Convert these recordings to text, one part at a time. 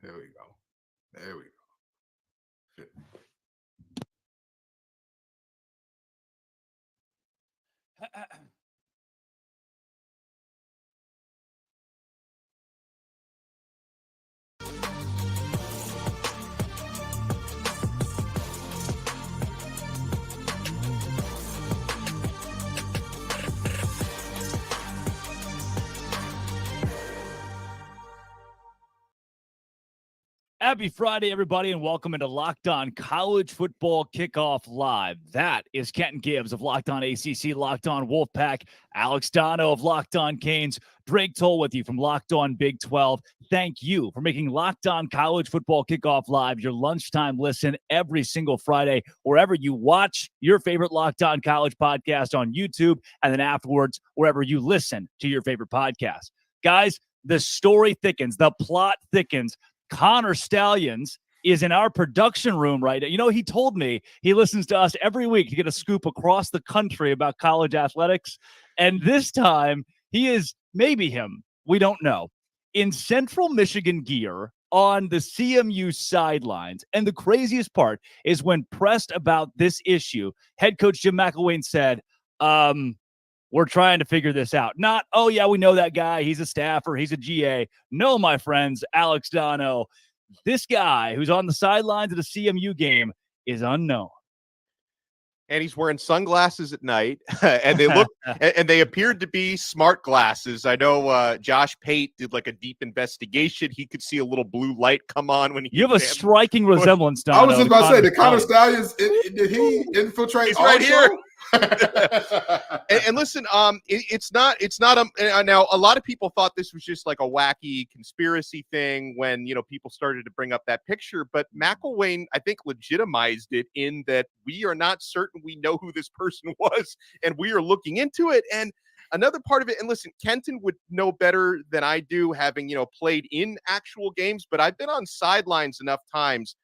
There we go. There we go. Happy Friday, everybody, and welcome into Locked On College Football Kickoff Live. That is Kenton Gibbs of Locked On ACC, Locked On Wolfpack, Alex Dono of Locked On Canes, Drake Toll with you from Locked On Big 12. Thank you for making Locked On College Football Kickoff Live your lunchtime listen every single Friday, wherever you watch your favorite Locked On College podcast on YouTube, and then afterwards, wherever you listen to your favorite podcast. Guys, the story thickens, the plot thickens. Connor Stallions is in our production room right now. You know, he told me he listens to us every week to get a scoop across the country about college athletics. And this time, he is, maybe him, we don't know, in Central Michigan gear on the CMU sidelines. And the craziest part is when pressed about this issue, head coach Jim McElwain said, we're trying to figure this out. Not, oh, yeah, we know that guy. He's a staffer. He's a GA. No, my friends, Alex Dono, this guy who's on the sidelines of the CMU game is unknown. And he's wearing sunglasses at night, and they look and they appeared to be smart glasses. I know Josh Pate did like a deep investigation. He could see a little blue light come on when he. You have a striking resemblance, Dono. I was just about to say, the Connor Stallions, did he infiltrate? He's right here. and listen, it's not now a lot of people thought this was just like a wacky conspiracy thing when, you know, people started to bring up that picture, but McElwain, I think, legitimized it in that we are not certain we know who this person was, and we are looking into it. And another part of it, and listen, Kenton would know better than I do, having, you know, played in actual games, but I've been on sidelines enough times.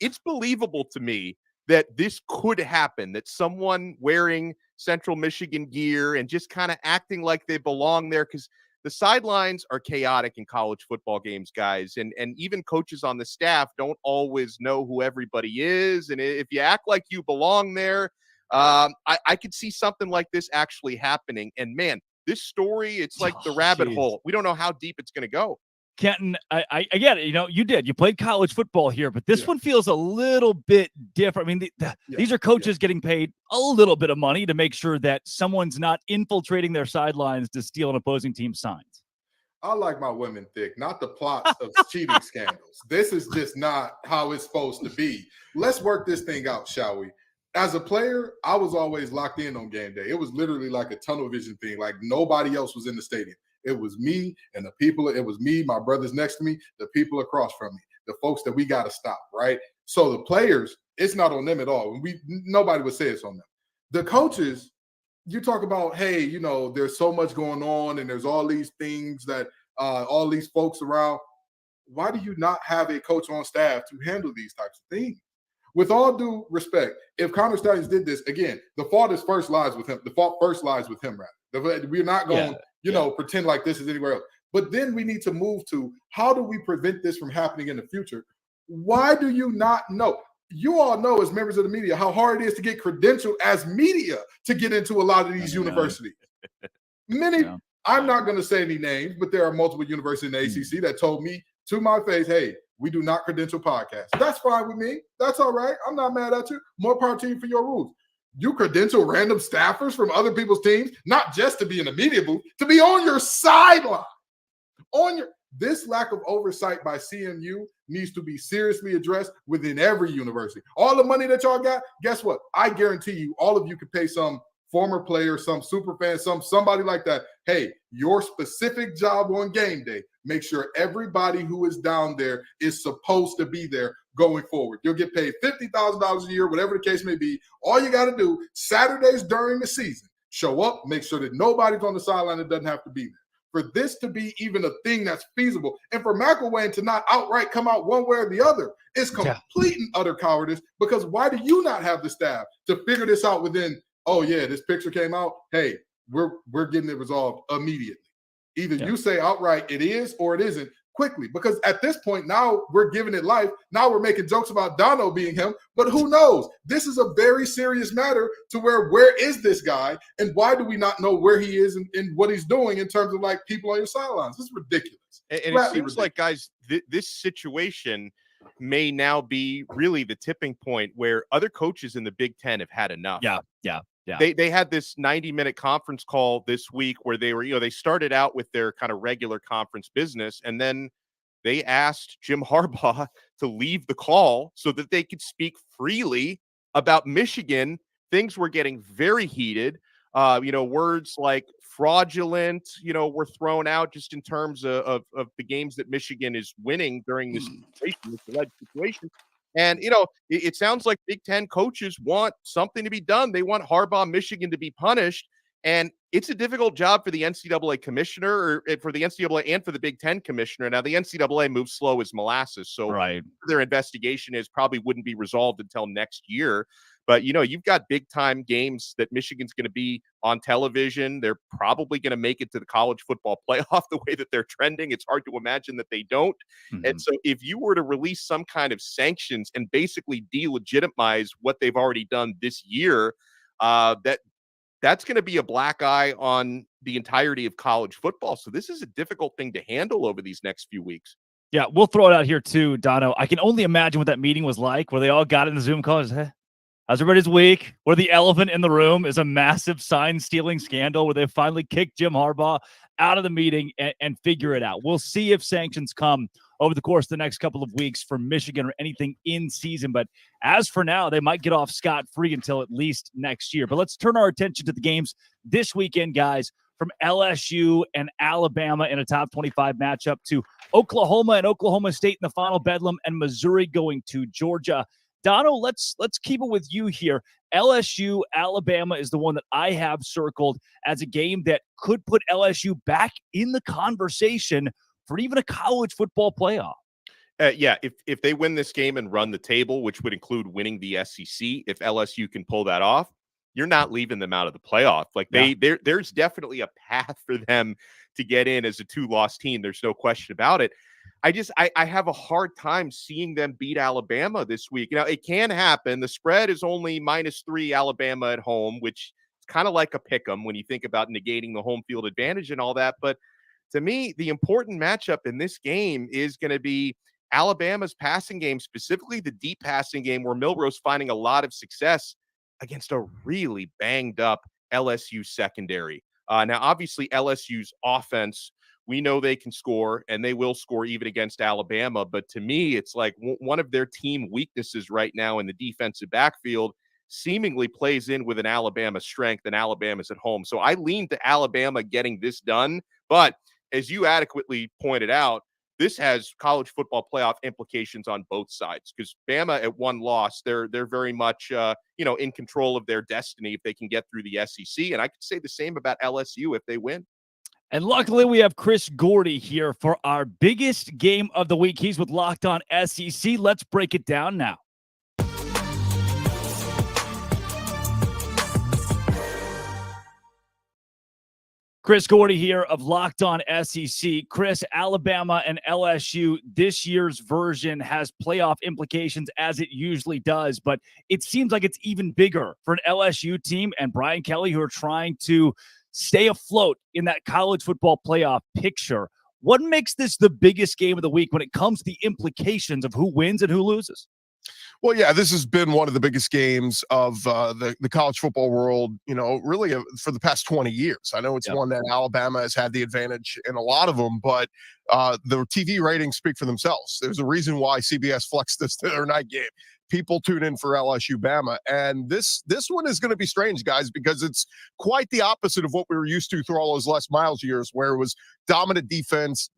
It's believable to me that this could happen, that someone wearing Central Michigan gear and just kind of acting like they belong there, because the sidelines are chaotic in college football games, guys. And even coaches on the staff don't always know who everybody is. And if you act like you belong there, I could see something like this actually happening. And man, this story, it's like the rabbit hole. We don't know how deep it's going to go. Kenton, I get it. You know, you played college football here, but this one feels a little bit different. I mean, these are coaches getting paid a little bit of money to make sure that someone's not infiltrating their sidelines to steal an opposing team's signs. I like my women thick, not the plots of cheating scandals. This is just not how it's supposed to be. Let's work this thing out, shall we? As a player, I was always locked in on game day. It was literally like a tunnel vision thing. Like nobody else was in the stadium. It was me and the people. It was me, my brothers next to me, the people across from me, the folks that we got to stop, right? So the players, it's not on them at all. Nobody would say it's on them. The coaches, you talk about, hey, you know, there's so much going on and there's all these things that all these folks around. Why do you not have a coach on staff to handle these types of things? With all due respect, if Connor Stallions did this, again, the fault first lies with him. The fault first lies with him, right? We're not going to pretend like this is anywhere else. But then we need to move to, how do we prevent this from happening in the future? Why do you not know? You all know as members of the media how hard it is to get credentialed as media to get into a lot of these universities. I'm not going to say any names, but there are multiple universities in the ACC that told me to my face, hey, we do not credential podcasts. That's fine with me. That's all right. I'm not mad at you. More power to you for your rules. You credential random staffers from other people's teams, not just to be in the media booth, to be on your sideline. This lack of oversight by CMU needs to be seriously addressed within every university. All the money that y'all got, guess what? I guarantee you, all of you could pay some former player, some super fan, somebody like that. Hey, your specific job on game day, make sure everybody who is down there is supposed to be there going forward. You'll get paid $50,000 a year, whatever the case may be. All you got to do, Saturdays during the season, show up, make sure that nobody's on the sideline that doesn't have to be there. For this to be even a thing that's feasible, and for McElwain to not outright come out one way or the other, is complete and utter cowardice, because why do you not have the staff to figure this out within, oh yeah, this picture came out, hey, we're getting it resolved immediately. Either you say outright it is or it isn't. quickly, because at this point now we're giving it life. Now we're making jokes about Dono being him, but who knows? This is a very serious matter to where is this guy, and why do we not know where he is and what he's doing in terms of like people on your sidelines? This is ridiculous. And it seems ridiculous. Like, guys, this situation may now be really the tipping point where other coaches in the Big Ten have had enough. Yeah. They had this 90-minute conference call this week where they were, they started out with their kind of regular conference business, and then they asked Jim Harbaugh to leave the call so that they could speak freely about Michigan. Things were getting very heated. Words like fraudulent, were thrown out just in terms of the games that Michigan is winning during this alleged situation. And, it sounds like Big Ten coaches want something to be done. They want Harbaugh, Michigan to be punished. And it's a difficult job for the NCAA commissioner, or for the NCAA and for the Big Ten commissioner. Now, the NCAA moves slow as molasses. So their investigation probably wouldn't be resolved until next year. But, you've got big time games that Michigan's going to be on television. They're probably going to make it to the college football playoff the way that they're trending. It's hard to imagine that they don't. Mm-hmm. And so if you were to release some kind of sanctions and basically delegitimize what they've already done this year, that's going to be a black eye on the entirety of college football. So this is a difficult thing to handle over these next few weeks. Yeah, we'll throw it out here too, Dono. I can only imagine what that meeting was like, where they all got in the Zoom call and said, hey, how's everybody's week? Where the elephant in the room is a massive sign-stealing scandal where they finally kicked Jim Harbaugh out of the meeting and figure it out. We'll see if sanctions come over the course of the next couple of weeks for Michigan or anything in season. But as for now, they might get off scot-free until at least next year. But let's turn our attention to the games this weekend, guys, from LSU and Alabama in a top 25 matchup to Oklahoma and Oklahoma State in the final bedlam, and Missouri going to Georgia. Dono, let's keep it with you here. LSU, Alabama is the one that I have circled as a game that could put LSU back in the conversation for even a college football playoff. If they win this game and run the table, which would include winning the SEC, if LSU can pull that off, you're not leaving them out of the playoff. Like there's definitely a path for them to get in as a 2-loss team. There's no question about it. I have a hard time seeing them beat Alabama this week. It can happen. The spread is only -3 Alabama at home, which is kind of like a pick 'em when you think about negating the home field advantage and all that. But to me, the important matchup in this game is going to be Alabama's passing game, specifically the deep passing game, where Milroe's finding a lot of success against a really banged up LSU secondary. Now, obviously, LSU's offense, we know they can score, and they will score even against Alabama. But to me, it's like one of their team weaknesses right now in the defensive backfield seemingly plays in with an Alabama strength, and Alabama's at home. So I lean to Alabama getting this done. But as you adequately pointed out, this has college football playoff implications on both sides, because Bama at one loss, they're very much in control of their destiny if they can get through the SEC. And I could say the same about LSU if they win. And luckily, we have Chris Gordy here for our biggest game of the week. He's with Locked On SEC. Let's break it down now. Chris Gordy here of Locked On SEC. Chris, Alabama and LSU, this year's version has playoff implications as it usually does, but it seems like it's even bigger for an LSU team and Brian Kelly, who are trying to stay afloat in that college football playoff picture. What makes this the biggest game of the week when it comes to the implications of who wins and who loses? Well, yeah, this has been one of the biggest games of the college football world, really for the past 20 years. I know it's one that Alabama has had the advantage in a lot of them, but the TV ratings speak for themselves. There's a reason why CBS flexed this to their night game. People tune in for LSU Bama. And this one is going to be strange, guys, because it's quite the opposite of what we were used to through all those Les Miles years, where it was dominant defense,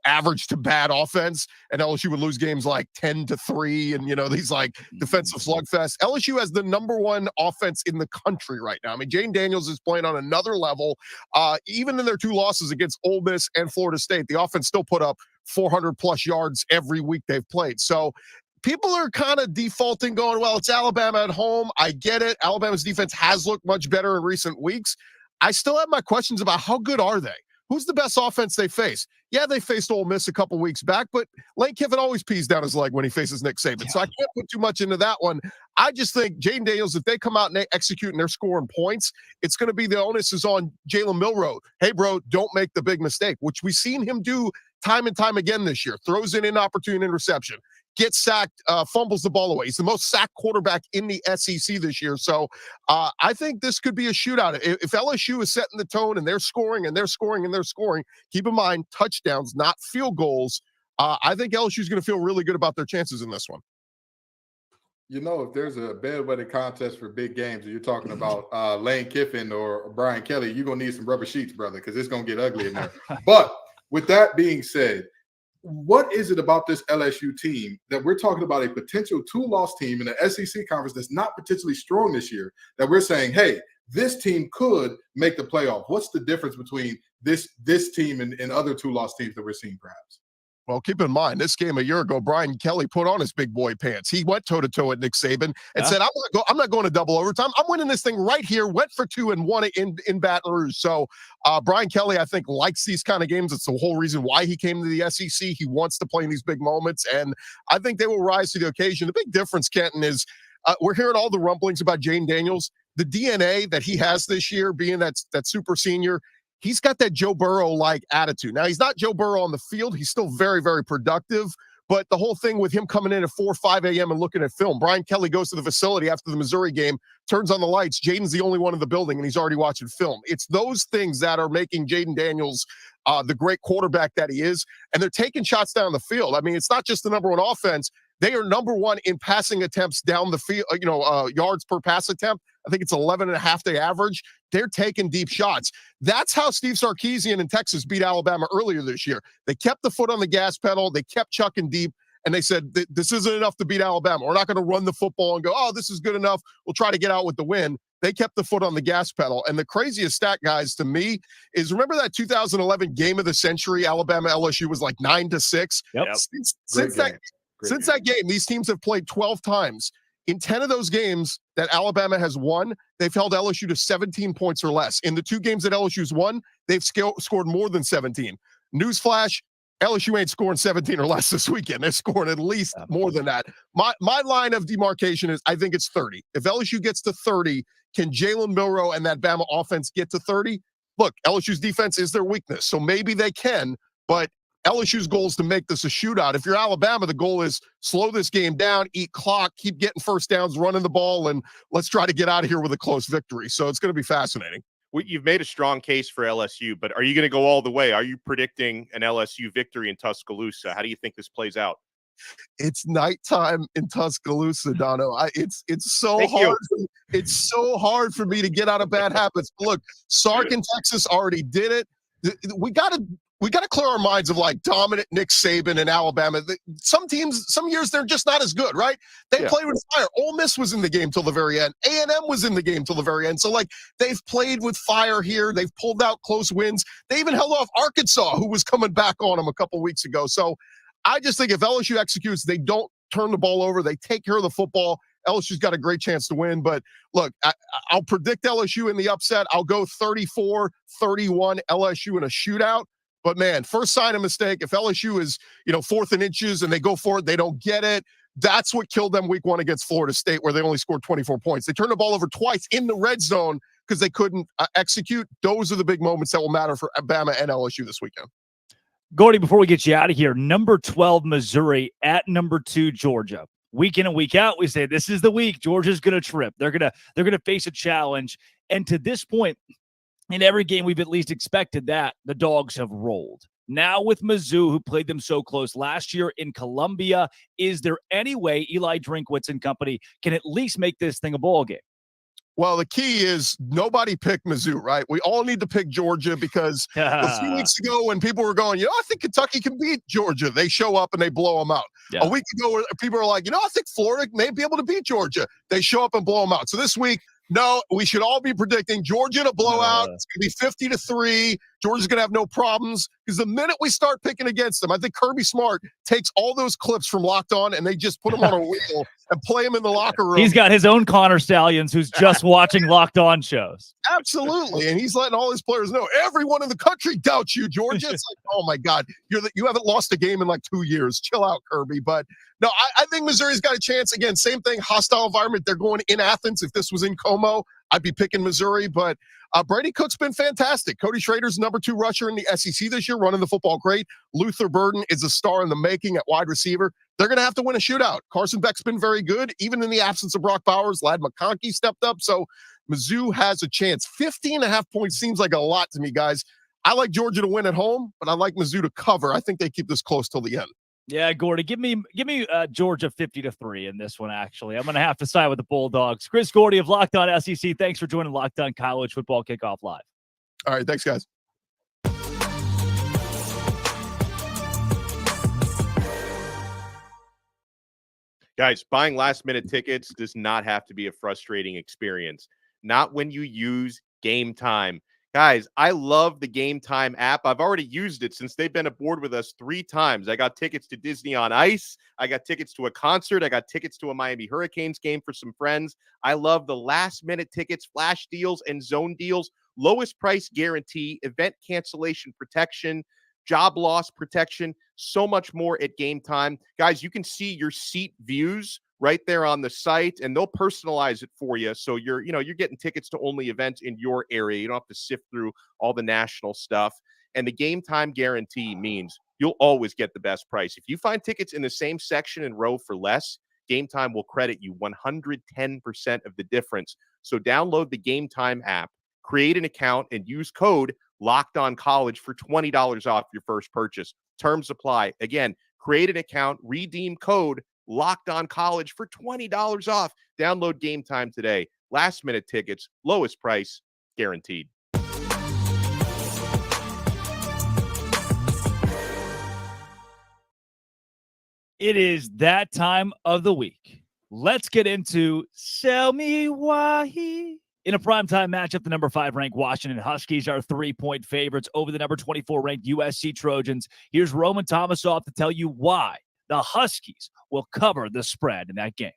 average to bad offense, and LSU would lose games like 10-3 and, these like defensive slugfest. LSU has the +1 offense in the country right now. I mean, Jane Daniels is playing on another level. Even in their 2 losses against Ole Miss and Florida State, the offense still put up 400+ yards every week they've played. So people are kind of defaulting, going, well, it's Alabama at home. I get it. Alabama's defense has looked much better in recent weeks. I still have my questions about how good are they? who's the best offense they face? Yeah, they faced Ole Miss a couple weeks back, but Lane Kiffin always pees down his leg when he faces Nick Saban. So I can't put too much into that one. I just think Jaden Daniels, if they come out and they execute and they're scoring points, it's going to be the onus is on Jalen Milroe. Hey, bro, don't make the big mistake, which we've seen him do time and time again this year. Throws in inopportune interception, gets sacked, fumbles the ball away. He's the most sacked quarterback in the SEC this year. So I think this could be a shootout. If LSU is setting the tone and they're scoring and they're scoring and they're scoring, keep in mind touchdowns, not field goals. I think LSU is going to feel really good about their chances in this one. You know, if there's a bedwetting contest for big games, and you're talking about Lane Kiffin or Brian Kelly, you're going to need some rubber sheets, brother, because it's going to get ugly in there. But with that being said, what is it about this LSU team that we're talking about a potential 2-loss team in the SEC conference that's not potentially strong this year, that we're saying, hey, this team could make the playoff? What's the difference between this team and other 2-loss teams that we're seeing perhaps? Well, keep in mind, this game a year ago, Brian Kelly put on his big boy pants. He went toe-to-toe at Nick Saban and said, I'm not going to double overtime. I'm winning this thing right here, went for 2 and won it in Baton Rouge. So Brian Kelly, I think, likes these kind of games. It's the whole reason why he came to the SEC. He wants to play in these big moments, and I think they will rise to the occasion. The big difference, Kenton, is we're hearing all the rumblings about Jane Daniels. The DNA that he has this year, being that super senior, he's got that Joe Burrow-like attitude. Now, he's not Joe Burrow on the field. He's still very, very productive. But the whole thing with him coming in at 4 or 5 a.m. and looking at film, Brian Kelly goes to the facility after the Missouri game, turns on the lights. Jaden's the only one in the building, and he's already watching film. It's those things that are making Jaden Daniels the great quarterback that he is. And they're taking shots down the field. I mean, it's not just the number one offense. They are number one in passing attempts down the field, yards per pass attempt. I think it's 11.5 they average. They're taking deep shots. That's how Steve Sarkisian in Texas beat Alabama earlier this year. They kept the foot on the gas pedal. They kept chucking deep, and they said, this isn't enough to beat Alabama. We're not going to run the football and go, oh, this is good enough. We'll try to get out with the win. They kept the foot on the gas pedal. And the craziest stat, guys, to me, is remember that 2011 game of the century, Alabama-LSU was like 9-6? Yep. Since that game, these teams have played 12 times. In 10 of those games that Alabama has won, they've held LSU to 17 points or less. In the 2 games that LSU's won, they've scored more than 17. Newsflash, LSU ain't scoring 17 or less this weekend. They're scoring at least more than that. My line of demarcation is I think it's 30. If LSU gets to 30, can Jalen Milroe and that Bama offense get to 30? Look, LSU's defense is their weakness, so maybe they can, but LSU's goal is to make this a shootout. If you're Alabama, the goal is slow this game down, eat clock, keep getting first downs, running the ball, and let's try to get out of here with a close victory. So it's going to be fascinating. You've made a strong case for LSU, but are you going to go all the way? Are you predicting an LSU victory in Tuscaloosa? How do you think this plays out? It's nighttime in Tuscaloosa, Dono. It's so hard. It's so hard for me to get out of bad habits. Look, Sark in Texas already did it. We got to clear our minds of like dominant Nick Saban and Alabama. Some teams, some years they're just not as good, right? They played with fire. Ole Miss was in the game till the very end. A&M was in the game till the very end. So like they've played with fire here. They've pulled out close wins. They even held off Arkansas, who was coming back on them a couple weeks ago. So I just think if LSU executes, they don't turn the ball over. They take care of the football. LSU's got a great chance to win. But look, I'll predict LSU in the upset. I'll go 34-31 LSU in a shootout. But, man, first sign of mistake, if LSU is, 4th and inches and they go for it, they don't get it. That's what killed them week 1 against Florida State, where they only scored 24 points. They turned the ball over twice in the red zone because they couldn't execute. Those are the big moments that will matter for Alabama and LSU this weekend. Gordy, before we get you out of here, number 12, Missouri at number 2, Georgia. Week in and week out, we say this is the week Georgia's going to trip. They're going to face a challenge. And to this point, in every game we've at least expected that, the Dogs have rolled. Now with Mizzou, who played them so close last year in Columbia, is there any way Eli Drinkwitz and company can at least make this thing a ball game? Well, the key is nobody picked Mizzou, right? We all need to pick Georgia because a few weeks ago when people were going, I think Kentucky can beat Georgia, they show up and they blow them out. Yeah. A week ago, people are like, I think Florida may be able to beat Georgia. They show up and blow them out. So this week, no, we should all be predicting Georgia to blow out. It's going to be 50-3. Georgia's going to have no problems because the minute we start picking against them, I think Kirby Smart takes all those clips from Locked On and they just put them on a reel and play them in the locker room. He's got his own Connor Stallions who's just watching Locked On shows. Absolutely. And he's letting all his players know, everyone in the country doubts you, Georgia. It's like, oh my God, you haven't lost a game in like 2 years. Chill out, Kirby. But no, I think Missouri's got a chance. Again, same thing, hostile environment. They're going in Athens. If this was in Como, I'd be picking Missouri. But Brady Cook's been fantastic. Cody Schrader's number 2 rusher in the SEC this year, running the football great. Luther Burden is a star in the making at wide receiver. They're going to have to win a shootout. Carson Beck's been very good. Even in the absence of Brock Bowers, Ladd McConkey stepped up. So Mizzou has a chance. 15.5 points seems like a lot to me, guys. I like Georgia to win at home, but I like Mizzou to cover. I think they keep this close till the end. Yeah, Gordy, give me Georgia 50-3 in this one, actually. I'm going to have to side with the Bulldogs. Chris Gordy of Locked On SEC, thanks for joining Locked On College Football Kickoff Live. All right, thanks, guys. Guys, buying last-minute tickets does not have to be a frustrating experience. Not when you use Game Time. Guys, I love the Game Time app. I've already used it since they've been aboard with us 3 times. I got tickets to Disney on Ice. I got tickets to a concert. I got tickets to a Miami Hurricanes game for some friends. I love the last-minute tickets, flash deals, and zone deals. Lowest price guarantee, event cancellation protection, job loss protection, so much more at Game Time. Guys, you can see your seat views right there on the site, and they'll personalize it for you. So you're getting tickets to only events in your area. You don't have to sift through all the national stuff. And the Game Time guarantee means you'll always get the best price. If you find tickets in the same section and row for less, Game Time will credit you 110% of the difference. So download the Game Time app, create an account, and use code LOCKEDONCollege for $20 off your first purchase. Terms apply. Again, create an account, redeem code LOCKEDONCollege for $20 off. Download Game Time today. Last minute tickets, lowest price, guaranteed. It is that time of the week. Let's get into Sell Me Why. In a primetime matchup, the number 5 ranked Washington Huskies are 3-point favorites over the number 24 ranked USC Trojans. Here's Roman Tomasoff to tell you why the Huskies will cover the spread in that game.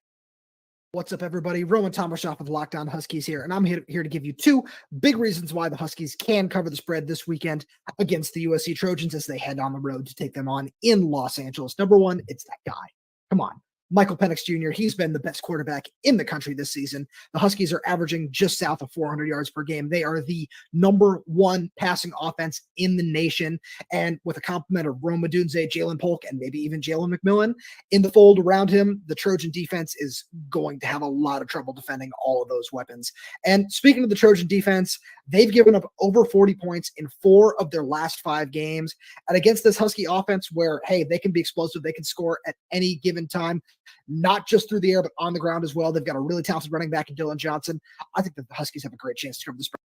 What's up, everybody? Roman Tomasoff with Locked On Huskies here, and I'm here to give you 2 big reasons why the Huskies can cover the spread this weekend against the USC Trojans as they head on the road to take them on in Los Angeles. Number 1, it's that guy. Come on. Michael Penix Jr., he's been the best quarterback in the country this season. The Huskies are averaging just south of 400 yards per game. They are the number 1 passing offense in the nation. And with a complement of Rome Odunze, Jalen Polk, and maybe even Jalen McMillan in the fold around him, the Trojan defense is going to have a lot of trouble defending all of those weapons. And speaking of the Trojan defense, they've given up over 40 points in 4 of their last 5 games. And against this Husky offense where, hey, they can be explosive, they can score at any given time, not just through the air, but on the ground as well. They've got a really talented running back in Dylan Johnson. I think that the Huskies have a great chance to cover the spread.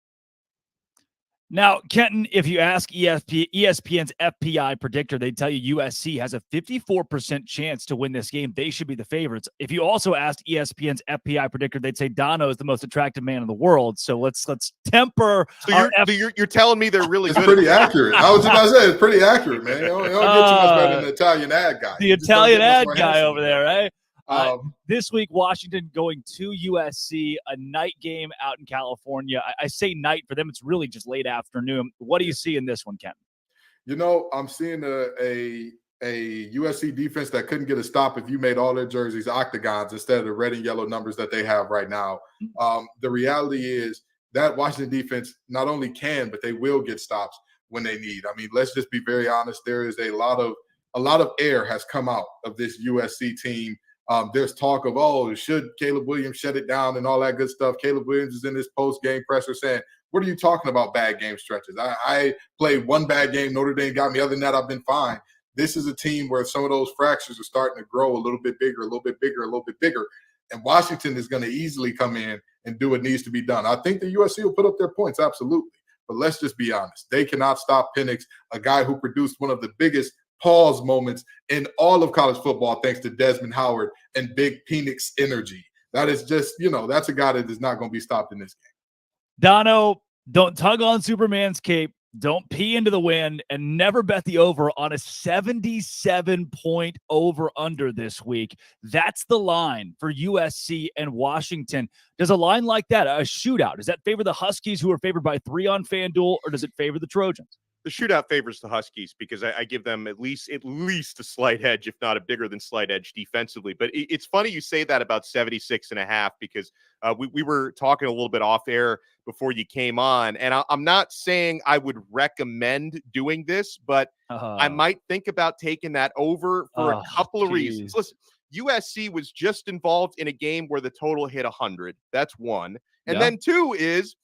Now, Kenton, if you ask ESPN's FPI predictor, they'd tell you USC has a 54% chance to win this game. They should be the favorites. If you also asked ESPN's FPI predictor, they'd say Dono is the most attractive man in the world. So let's temper. So you're telling me they're really it's good. Pretty accurate. I was just about to say it's pretty accurate, man. You don't get too much better than the Italian ad guy. The Italian ad guy over there, right? This week, Washington going to USC, a night game out in California. I say night for them. It's really just late afternoon. What do you see in this one, Ken? You know, I'm seeing a USC defense that couldn't get a stop if you made all their jerseys octagons instead of the red and yellow numbers that they have right now. The reality is that Washington defense not only can, but they will get stops when they need. I mean, let's just be very honest. There is a lot of air has come out of this USC team. There's talk of, should Caleb Williams shut it down and all that good stuff. Caleb Williams is in this post-game presser saying, what are you talking about bad game stretches? I played 1 bad game. Notre Dame got me. Other than that, I've been fine. This is a team where some of those fractures are starting to grow a little bit bigger, a little bit bigger, a little bit bigger. And Washington is going to easily come in and do what needs to be done. I think the USC will put up their points, absolutely. But let's just be honest. They cannot stop Penix, a guy who produced one of the biggest pause moments in all of college football thanks to Desmond Howard and big Penix energy. That is just, that's a guy that is not going to be stopped in this game. Dono, don't tug on Superman's cape. Don't pee into the wind and never bet the over on a 77-point over-under this week. That's the line for USC and Washington. Does a line like that, a shootout, does that favor the Huskies, who are favored by 3 on FanDuel, or does it favor the Trojans? The shootout favors the Huskies because I give them at least a slight edge, if not a bigger than slight edge defensively. But it's funny you say that about 76.5 because we were talking a little bit off air before you came on. And I'm not saying I would recommend doing this, but I might think about taking that over for a couple of reasons. Listen, USC was just involved in a game where the total hit 100. That's one. And then two is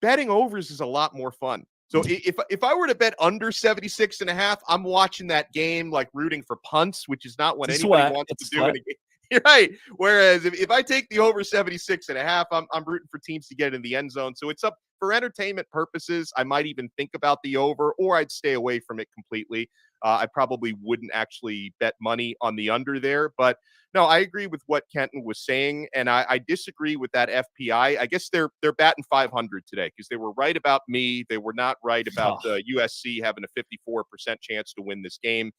betting overs is a lot more fun. So if I were to bet under 76.5, I'm watching that game like rooting for punts, which is not what anybody wants to do in a game. You're right. Whereas if I take the over 76.5, I'm rooting for teams to get in the end zone. So it's up for entertainment purposes. I might even think about the over, or I'd stay away from it completely. I probably wouldn't actually bet money on the under there. But no, I agree with what Kenton was saying, and I disagree with that FPI. I guess they're batting 500 today because they were right about me. They were not right about USC having a 54% chance to win this game.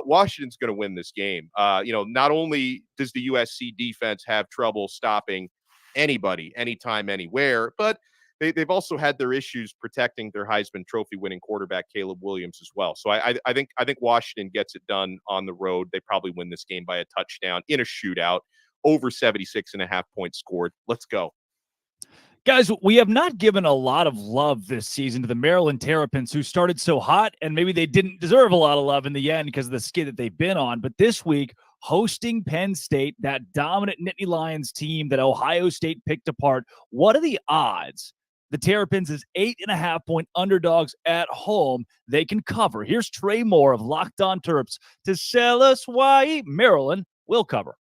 Washington's going to win this game. Not only does the USC defense have trouble stopping anybody, anytime, anywhere, but they've also had their issues protecting their Heisman Trophy winning quarterback, Caleb Williams, as well. So I think Washington gets it done on the road. They probably win this game by a touchdown in a shootout, over 76.5 points scored. Let's go. Guys, we have not given a lot of love this season to the Maryland Terrapins, who started so hot, and maybe they didn't deserve a lot of love in the end because of the skid that they've been on. But this week, hosting Penn State, that dominant Nittany Lions team that Ohio State picked apart, what are the odds the Terrapins is 8.5-point underdogs at home they can cover? Here's Trey Moore of Locked On Terps to sell us why Maryland will cover.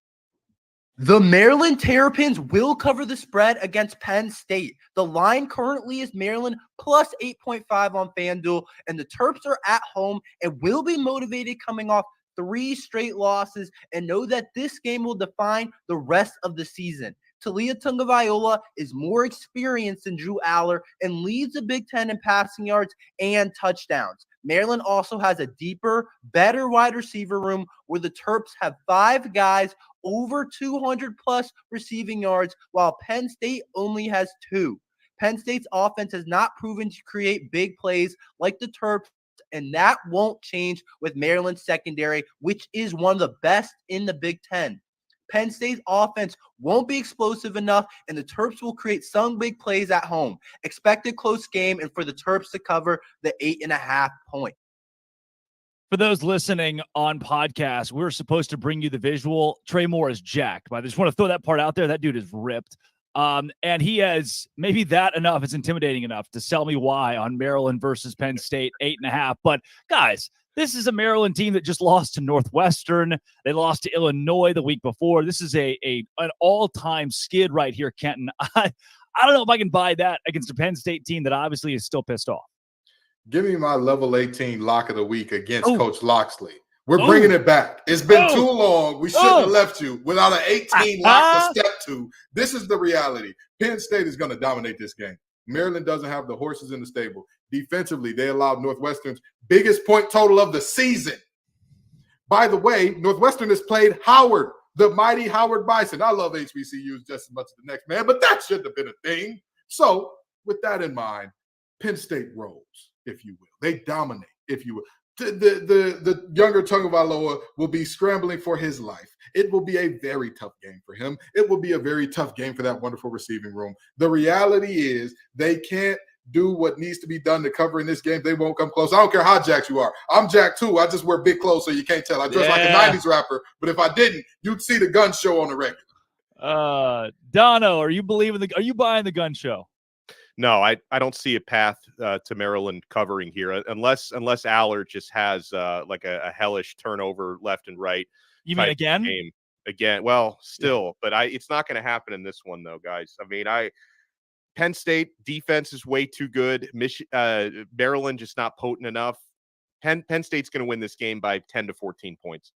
The Maryland Terrapins will cover the spread against Penn State. The line currently is Maryland plus 8.5 on FanDuel, and the Terps are at home and will be motivated coming off 3 straight losses, and know that this game will define the rest of the season. Talia Tungavailoa is more experienced than Drew Aller and leads the Big Ten in passing yards and touchdowns. Maryland also has a deeper, better wide receiver room where the Terps have 5 guys over 200-plus receiving yards, while Penn State only has 2. Penn State's offense has not proven to create big plays like the Terps, and that won't change with Maryland's secondary, which is one of the best in the Big Ten. Penn State's offense won't be explosive enough, and the Terps will create some big plays at home. Expect a close game and for the Terps to cover the 8.5 points. For those listening on podcast, we're supposed to bring you the visual. Trey Moore is jacked, but I just want to throw that part out there. That dude is ripped. And he has maybe that enough. It's intimidating enough to sell me why on Maryland versus Penn State 8.5. But guys, this is a Maryland team that just lost to Northwestern. They lost to Illinois the week before. This is an all-time skid right here, Kenton. I don't know if I can buy that against a Penn State team that obviously is still pissed off. Give me my level 18 lock of the week against Coach Loxley. We're bringing it back. It's been too long. We shouldn't have left you without an 18 lock to step to. This is the reality. Penn State is going to dominate this game. Maryland doesn't have the horses in the stable. Defensively, they allowed Northwestern's biggest point total of the season. By the way, Northwestern has played Howard, the mighty Howard Bison. I love HBCUs just as much as the next man, but that shouldn't have been a thing. So with that in mind, Penn State rolls, if you will. They dominate, if you will. The younger Tungavailoa will be scrambling for his life. It will be a very tough game for him. It will be a very tough game for that wonderful receiving room. The reality is they can't do what needs to be done to cover in this game. They won't come close. I don't care how jacked you are. I'm jacked too. I just wear big clothes so you can't tell. I dress like a 90s rapper, but if I didn't, you'd see the gun show on the regular. Dono, are you buying the gun show? No, I don't see a path to Maryland covering here unless Aller just has like a hellish turnover left and right. You mean again? Game. Again, well, still, but it's not going to happen in this one though, guys. I mean, Penn State defense is way too good. Maryland just not potent enough. Penn State's going to win this game by 10 to 14 points.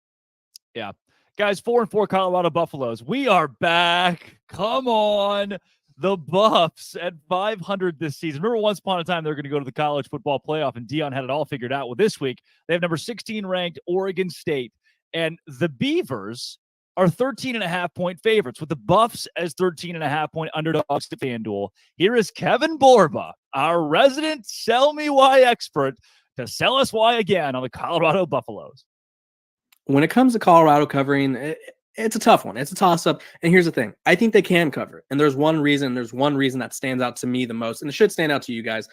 Yeah, guys, 4-4 Colorado Buffaloes. We are back. Come on. The Buffs at 500 this season. Remember, once upon a time, they were going to go to the college football playoff, and Dion had it all figured out. Well, this week, they have number 16 ranked Oregon State, and the Beavers are 13.5-point favorites, with the Buffs as 13.5-point underdogs to FanDuel. Here is Kevin Borba, our resident Sell Me Why expert, to sell us why again on the Colorado Buffaloes. When it comes to Colorado covering, it's a tough one. It's a toss-up. And here's the thing. I think they can cover. And there's one reason that stands out to me the most, and it should stand out to you guys.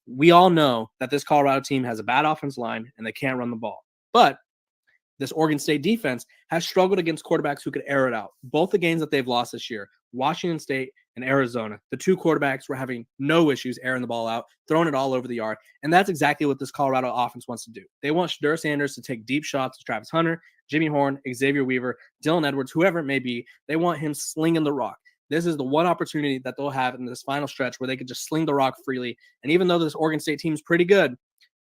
We all know that this Colorado team has a bad offensive line, and they can't run the ball. But this Oregon State defense has struggled against quarterbacks who could air it out. Both the games that they've lost this year, Washington State and Arizona, the two quarterbacks were having no issues airing the ball out, throwing it all over the yard. And that's exactly what this Colorado offense wants to do. They want Shedeur Sanders to take deep shots to Travis Hunter, Jimmy Horn, Xavier Weaver, Dylan Edwards, whoever it may be. They want him slinging the rock. This is the one opportunity that they'll have in this final stretch where they could just sling the rock freely. And even though this Oregon State team is pretty good,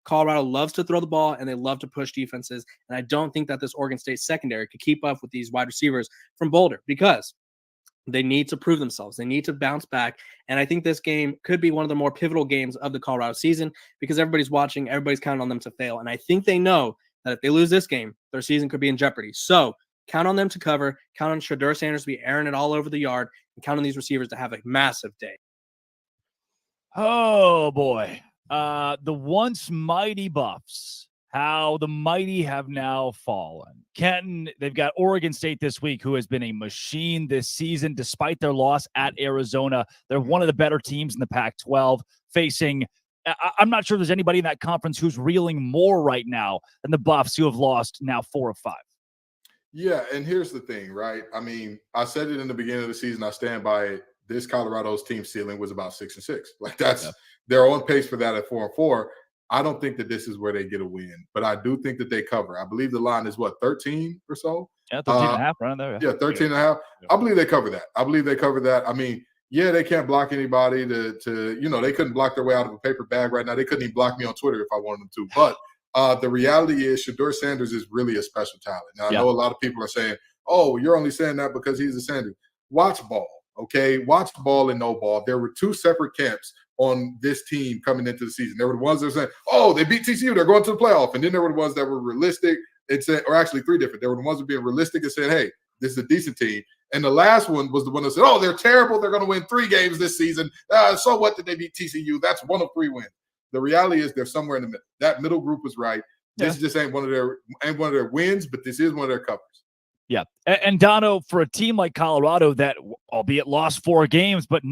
Colorado loves to throw the ball and they love to push defenses. And I don't think that this Oregon State secondary could keep up with these wide receivers from Boulder because they need to prove themselves. They need to bounce back. And I think this game could be one of the more pivotal games of the Colorado season because everybody's watching, everybody's counting on them to fail. And I think they know that if they lose this game, their season could be in jeopardy. So count on them to cover, count on Shedeur Sanders to be airing it all over the yard, and count on these receivers to have a massive day. Oh, boy. The once mighty Buffs, how the mighty have now fallen. Kenton, they've got Oregon State this week, who has been a machine this season, despite their loss at Arizona. They're one of the better teams in the Pac-12, facing I'm not sure there's anybody in that conference who's reeling more right now than the Buffs, who have lost now 4 of 5. Yeah, and here's the thing, right? I mean, I said it in the beginning of the season. I stand by it. This Colorado's team ceiling was about 6-6. Like they're on pace for that at 4-4. I don't think that this is where they get a win, but I do think that they cover. I believe the line is 13 or so. Yeah, 13.5 right there. Yeah, 13.5. I believe they cover that. I mean, yeah, they can't block anybody to they couldn't block their way out of a paper bag right now. They couldn't even block me on Twitter if I wanted them to. But the reality is Shedeur Sanders is really a special talent. Now, I know a lot of people are saying, oh, you're only saying that because he's a Sanders. Watch ball, okay? Watch ball and no ball. There were 2 separate camps on this team coming into the season. There were the ones that were saying, oh, they beat TCU, they're going to the playoff. And then there were the ones that were realistic and said, or actually 3 different. There were the ones that were being realistic and said, hey, this is a decent team. And the last one was the one that said, oh, they're terrible. They're going to win 3 games this season. So what did they beat TCU? That's 1 of 3 wins. The reality is they're somewhere in the middle. That middle group was right. This just ain't one of their wins, but this is one of their covers. Yeah. And Dono, for a team like Colorado that, albeit lost 4 games, but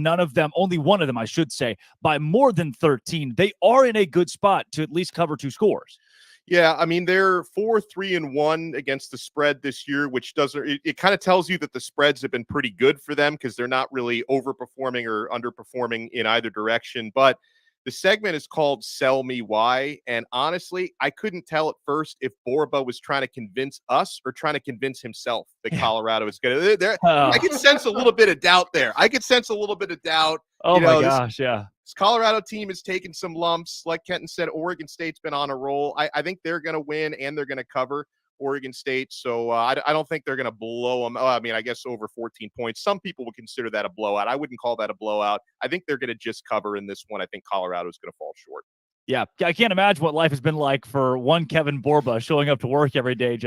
only one of them, I should say, by more than 13, they are in a good spot to at least cover 2 scores. Yeah, I mean, they're 4-3-1 against the spread this year, which it kind of tells you that the spreads have been pretty good for them because they're not really overperforming or underperforming in either direction. But the segment is called Sell Me Why. And honestly, I couldn't tell at first if Borba was trying to convince us or trying to convince himself that Colorado is good. I could sense a little bit of doubt there. Oh, my gosh, yeah. This Colorado team has taken some lumps. Like Kenton said, Oregon State's been on a roll. I think they're going to win and they're going to cover Oregon State. So I don't think they're going to blow them. I mean, I guess over 14 points. Some people would consider that a blowout. I wouldn't call that a blowout. I think they're going to just cover in this one. I think Colorado is going to fall short. Yeah, I can't imagine what life has been like for one Kevin Borba showing up to work every day.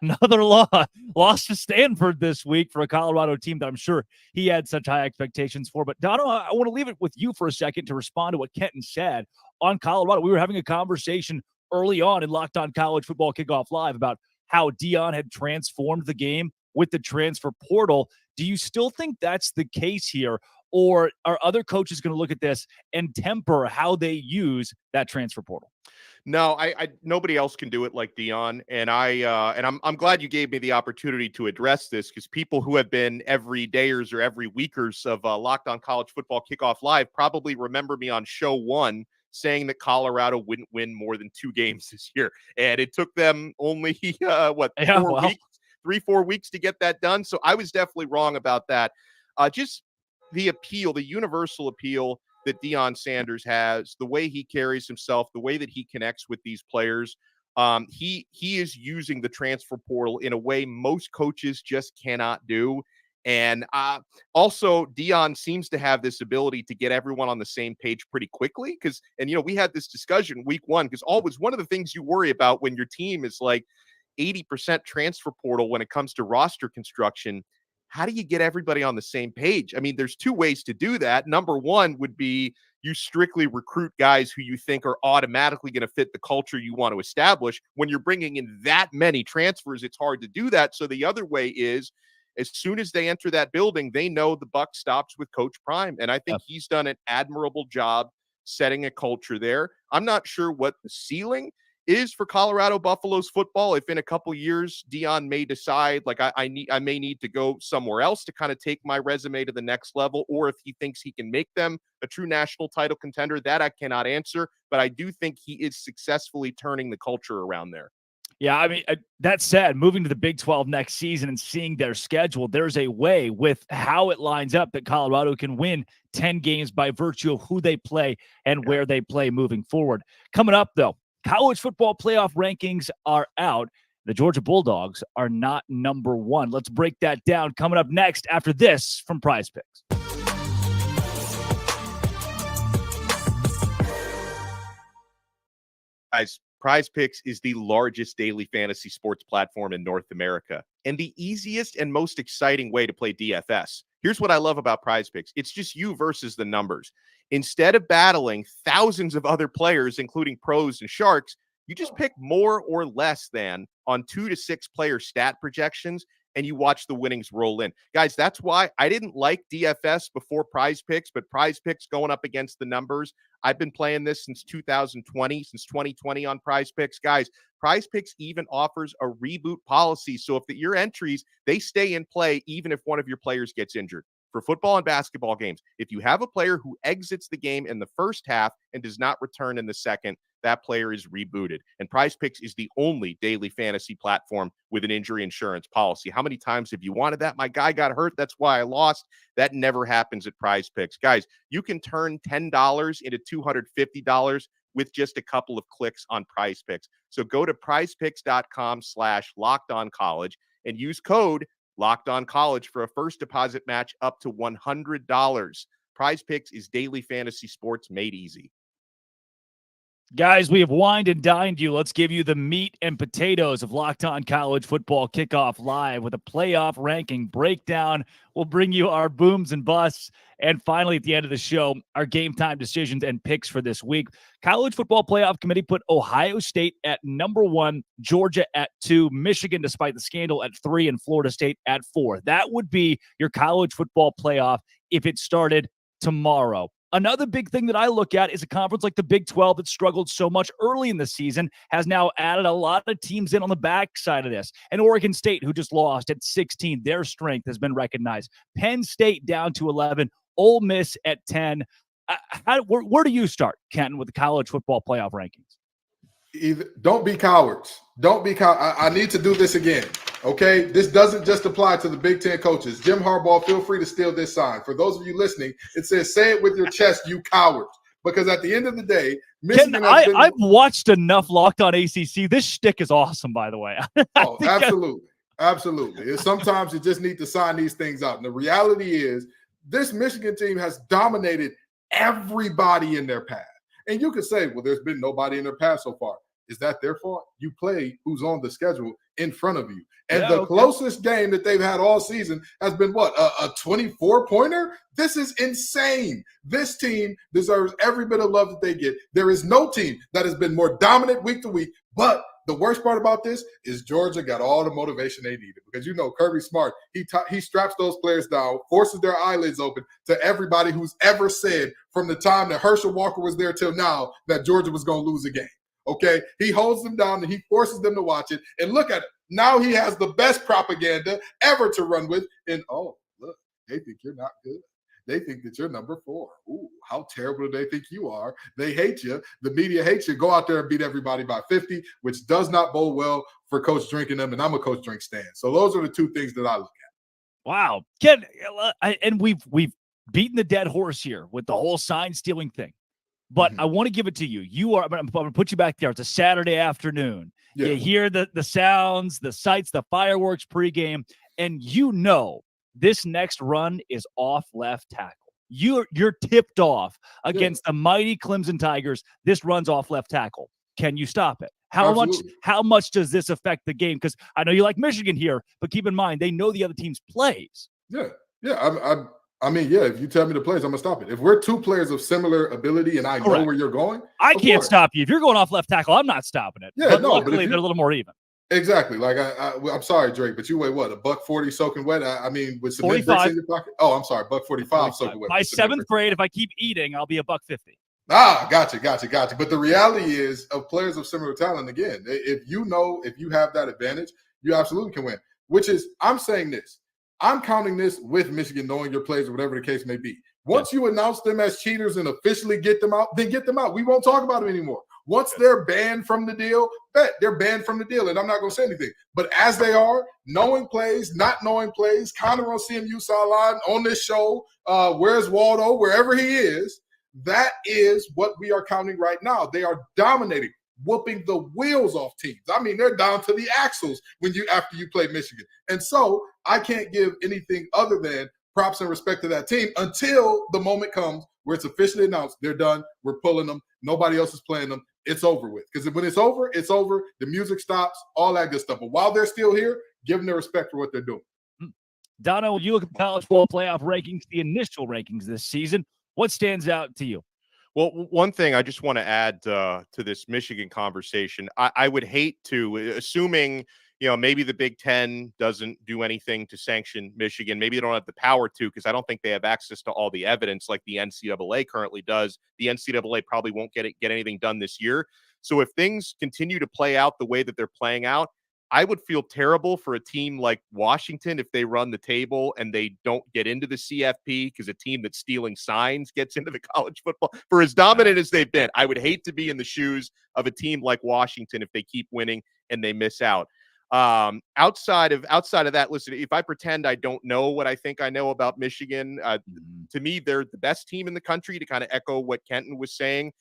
Another loss to Stanford this week for a Colorado team that I'm sure he had such high expectations for. But Dono, I want to leave it with you for a second to respond to what Kenton said on Colorado. We were having a conversation early on in Locked On College Football Kickoff Live about how Dion had transformed the game with the transfer portal. Do you still think that's the case here, or are other coaches going to look at this and temper how they use that transfer portal? No, I nobody else can do it like Dion, and I'm glad you gave me the opportunity to address this because people who have been every dayers or every weekers of Locked On College Football Kickoff Live probably remember me on show 1 saying that Colorado wouldn't win more than 2 games this year, and it took them only 3-4 weeks to get that done. So I was definitely wrong about that. Just the appeal, the universal appeal that Deion Sanders has, the way he carries himself, the way that he connects with these players. He is using the transfer portal in a way most coaches just cannot do. And also, Dion seems to have this ability to get everyone on the same page pretty quickly. We had this discussion week one, because always one of the things you worry about when your team is like 80% transfer portal when it comes to roster construction, how do you get everybody on the same page? I mean, there's two ways to do that. Number one would be you strictly recruit guys who you think are automatically going to fit the culture you want to establish. When you're bringing in that many transfers, it's hard to do that. So the other way is, as soon as they enter that building, they know the buck stops with Coach Prime. And I think he's done an admirable job setting a culture there. I'm not sure what the ceiling is for Colorado Buffaloes football. If in a couple years, Dion may decide, like, I may need to go somewhere else to kind of take my resume to the next level, or if he thinks he can make them a true national title contender, that I cannot answer. But I do think he is successfully turning the culture around there. Yeah, I mean, that said, moving to the Big 12 next season and seeing their schedule, there's a way with how it lines up that Colorado can win 10 games by virtue of who they play and where they play moving forward. Coming up, though, college football playoff rankings are out. The Georgia Bulldogs are not number one. Let's break that down coming up next after this from Prize Picks. Guys, Prize Picks is the largest daily fantasy sports platform in North America and the easiest and most exciting way to play DFS. Here's what I love about Prize Picks. It's just you versus the numbers. Instead of battling thousands of other players, including pros and sharks, you just pick more or less than on 2 to 6 player stat projections, and you watch the winnings roll in. Guys, that's why I didn't like DFS before Prize Picks, but Prize Picks going up against the numbers. I've been playing this since 2020, since 2020 on Prize Picks. Guys, Prize Picks even offers a reboot policy. So if your entries, they stay in play even if one of your players gets injured. For football and basketball games, if you have a player who exits the game in the first half and does not return in the second, that player is rebooted. And Prize Picks is the only daily fantasy platform with an injury insurance policy. How many times have you wanted that? My guy got hurt. That's why I lost. That never happens at Prize Picks. Guys, you can turn $10 into $250 with just a couple of clicks on Prize Picks. So go to prizepicks.com/lockedoncollege and use code LockedOnCollege for a first deposit match up to $100. Prize Picks is daily fantasy sports made easy. Guys, we have wined and dined you. Let's give you the meat and potatoes of Locked On College Football Kickoff Live with a playoff ranking breakdown. We'll bring you our booms and busts. And finally, at the end of the show, our game time decisions and picks for this week. College Football Playoff Committee put Ohio State at number 1, Georgia at 2, Michigan, despite the scandal, at 3, and Florida State at 4. That would be your college football playoff if it started tomorrow. Another big thing that I look at is a conference like the Big 12 that struggled so much early in the season has now added a lot of teams in on the backside of this. And Oregon State, who just lost at 16, their strength has been recognized. Penn State down to 11, Ole Miss at 10. Where do you start, Kenton, with the college football playoff rankings? Don't be cowards. Don't be cowards. I need to do this again. Okay, this doesn't just apply to the Big Ten coaches. Jim Harbaugh, feel free to steal this sign. For those of you listening, it says, say it with your chest, you cowards. Because at the end of the day, Michigan I've watched enough Locked On ACC. This shtick is awesome, by the way. Oh, absolutely. Absolutely. Sometimes you just need to sign these things out. And the reality is this Michigan team has dominated everybody in their path. And you could say, well, there's been nobody in their path so far. Is that their fault? You play who's on the schedule in front of you. And the closest game that they've had all season has been what? A 24-pointer? This is insane. This team deserves every bit of love that they get. There is no team that has been more dominant week to week. But the worst part about this is Georgia got all the motivation they needed. Because, you know, Kirby Smart, he straps those players down, forces their eyelids open to everybody who's ever said from the time that Herschel Walker was there till now that Georgia was going to lose a game. Okay, he holds them down and he forces them to watch it. And look at it. Now he has the best propaganda ever to run with. And, oh, look, they think you're not good. They think that you're number 4. Ooh, how terrible do they think you are? They hate you. The media hates you. Go out there and beat everybody by 50, which does not bode well for Coach Drinking them. And I'm a Coach Drink stan. So those are the two things that I look at. Wow. Ken, and we've beaten the dead horse here with the whole sign stealing thing. But I want to give it to you. I'm going to put you back there. It's a Saturday afternoon. Yeah. You hear the sounds, the sights, the fireworks pregame, and you know this next run is off left tackle. You're tipped off against the mighty Clemson Tigers. This runs off left tackle. Can you stop it? How much does this affect the game? Because I know you like Michigan here, but keep in mind they know the other team's plays. Yeah. I mean, if you tell me the plays, I'm gonna stop it. If we're two players of similar ability and I know where you're going, I can't stop you. If you're going off left tackle, I'm not stopping it. Yeah, but no, luckily they're a little more even. Exactly. Like I'm sorry, Drake, but you weigh what? $140 soaking wet? I mean, with some bricks in your pocket. Oh, I'm sorry, $145 soaking wet. By 7th grade, if I keep eating, I'll be $150. Gotcha. But the reality is, of players of similar talent, again, if you have that advantage, you absolutely can win. Which is, I'm saying this. I'm counting this with Michigan knowing your plays or whatever the case may be. Once you announce them as cheaters and officially get them out, then get them out. We won't talk about them anymore. Once they're banned from the deal, they're banned from the deal, and I'm not going to say anything. But as they are, knowing plays, not knowing plays, Connor on CMU sideline, on this show, where's Waldo, wherever he is, that is what we are counting right now. They are dominating, whooping the wheels off teams. I mean, they're down to the axles after you play Michigan. And so I can't give anything other than props and respect to that team until the moment comes where it's officially announced they're done, we're pulling them, nobody else is playing them, it's over with. Because when it's over, the music stops, all that good stuff. But while they're still here, give them their respect for what they're doing. Donna, when you look at college football playoff rankings, the initial rankings this season, what stands out to you? Well, one thing I just want to add to this Michigan conversation, I would hate to, assuming, maybe the Big Ten doesn't do anything to sanction Michigan. Maybe they don't have the power to, because I don't think they have access to all the evidence like the NCAA currently does. The NCAA probably won't get anything done this year. So if things continue to play out the way that they're playing out, I would feel terrible for a team like Washington if they run the table and they don't get into the CFP, because a team that's stealing signs gets into the college football. For as dominant as they've been, I would hate to be in the shoes of a team like Washington if they keep winning and they miss out. Outside of that, listen, if I pretend I don't know what I think I know about Michigan, to me, they're the best team in the country, to kind of echo what Kenton was saying.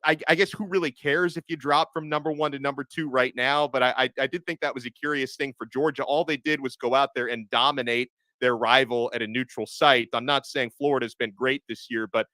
I guess who really cares if you drop from number 1 to number 2 right now? But I did think that was a curious thing for Georgia. All they did was go out there and dominate their rival at a neutral site. I'm not saying Florida's been great this year, but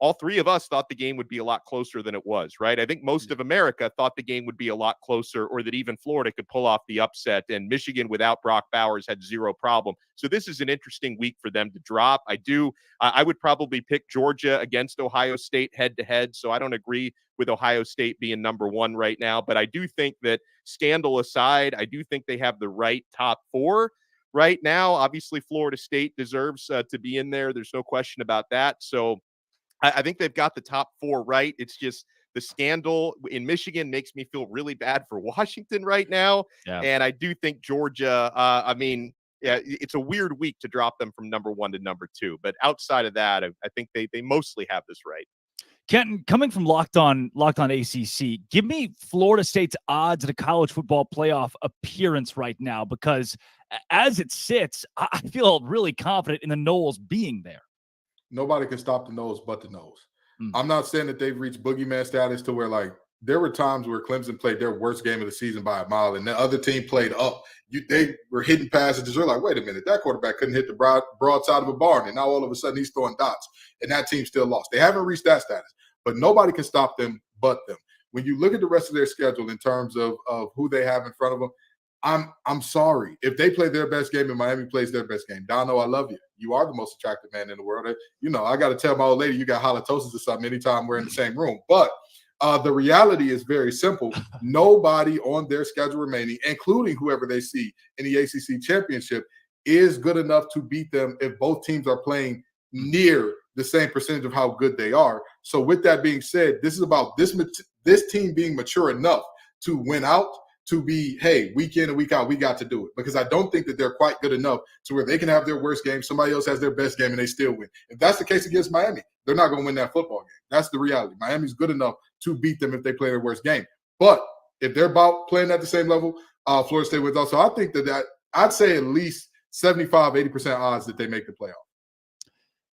all three of us thought the game would be a lot closer than it was, right? I think most of America thought the game would be a lot closer, or that even Florida could pull off the upset, and Michigan without Brock Bowers had zero problem. So this is an interesting week for them to drop. I would probably pick Georgia against Ohio State head-to-head, so I don't agree with Ohio State being number 1 right now, but I do think that, scandal aside, I do think they have the right top 4 right now. Obviously, Florida State deserves to be in there. There's no question about that. So I think they've got the top 4 right. It's just the scandal in Michigan makes me feel really bad for Washington right now. Yeah. And I do think Georgia, it's a weird week to drop them from number 1 to number 2. But outside of that, I think they mostly have this right. Kenton, coming from Locked On ACC, give me Florida State's odds at a college football playoff appearance right now, because as it sits, I feel really confident in the Noles being there. Nobody can stop the Noles but the Noles. I'm not saying that they've reached boogeyman status to where, like, there were times where Clemson played their worst game of the season by a mile, and the other team played up. They were hitting passes. You're like, wait a minute, that quarterback couldn't hit the broadside of a barn, and now all of a sudden he's throwing dots, and that team still lost. They haven't reached that status, but nobody can stop them but them. When you look at the rest of their schedule in terms of who they have in front of them, I'm sorry. If they play their best game and Miami plays their best game, Dono, I love you. You are the most attractive man in the world. I got to tell my old lady you got halitosis or something anytime we're in the same room. But the reality is very simple. Nobody on their schedule remaining, including whoever they see in the ACC championship, is good enough to beat them if both teams are playing near the same percentage of how good they are. So with that being said, this is about this team being mature enough to win out, to be, hey, week in and week out, we got to do it. Because I don't think that they're quite good enough to where they can have their worst game, somebody else has their best game, and they still win. If that's the case against Miami, they're not going to win that football game. That's the reality. Miami's good enough to beat them if they play their worst game. But if they're about playing at the same level, Florida State wins also. I think that I'd say at least 75, 80% odds that they make the playoff.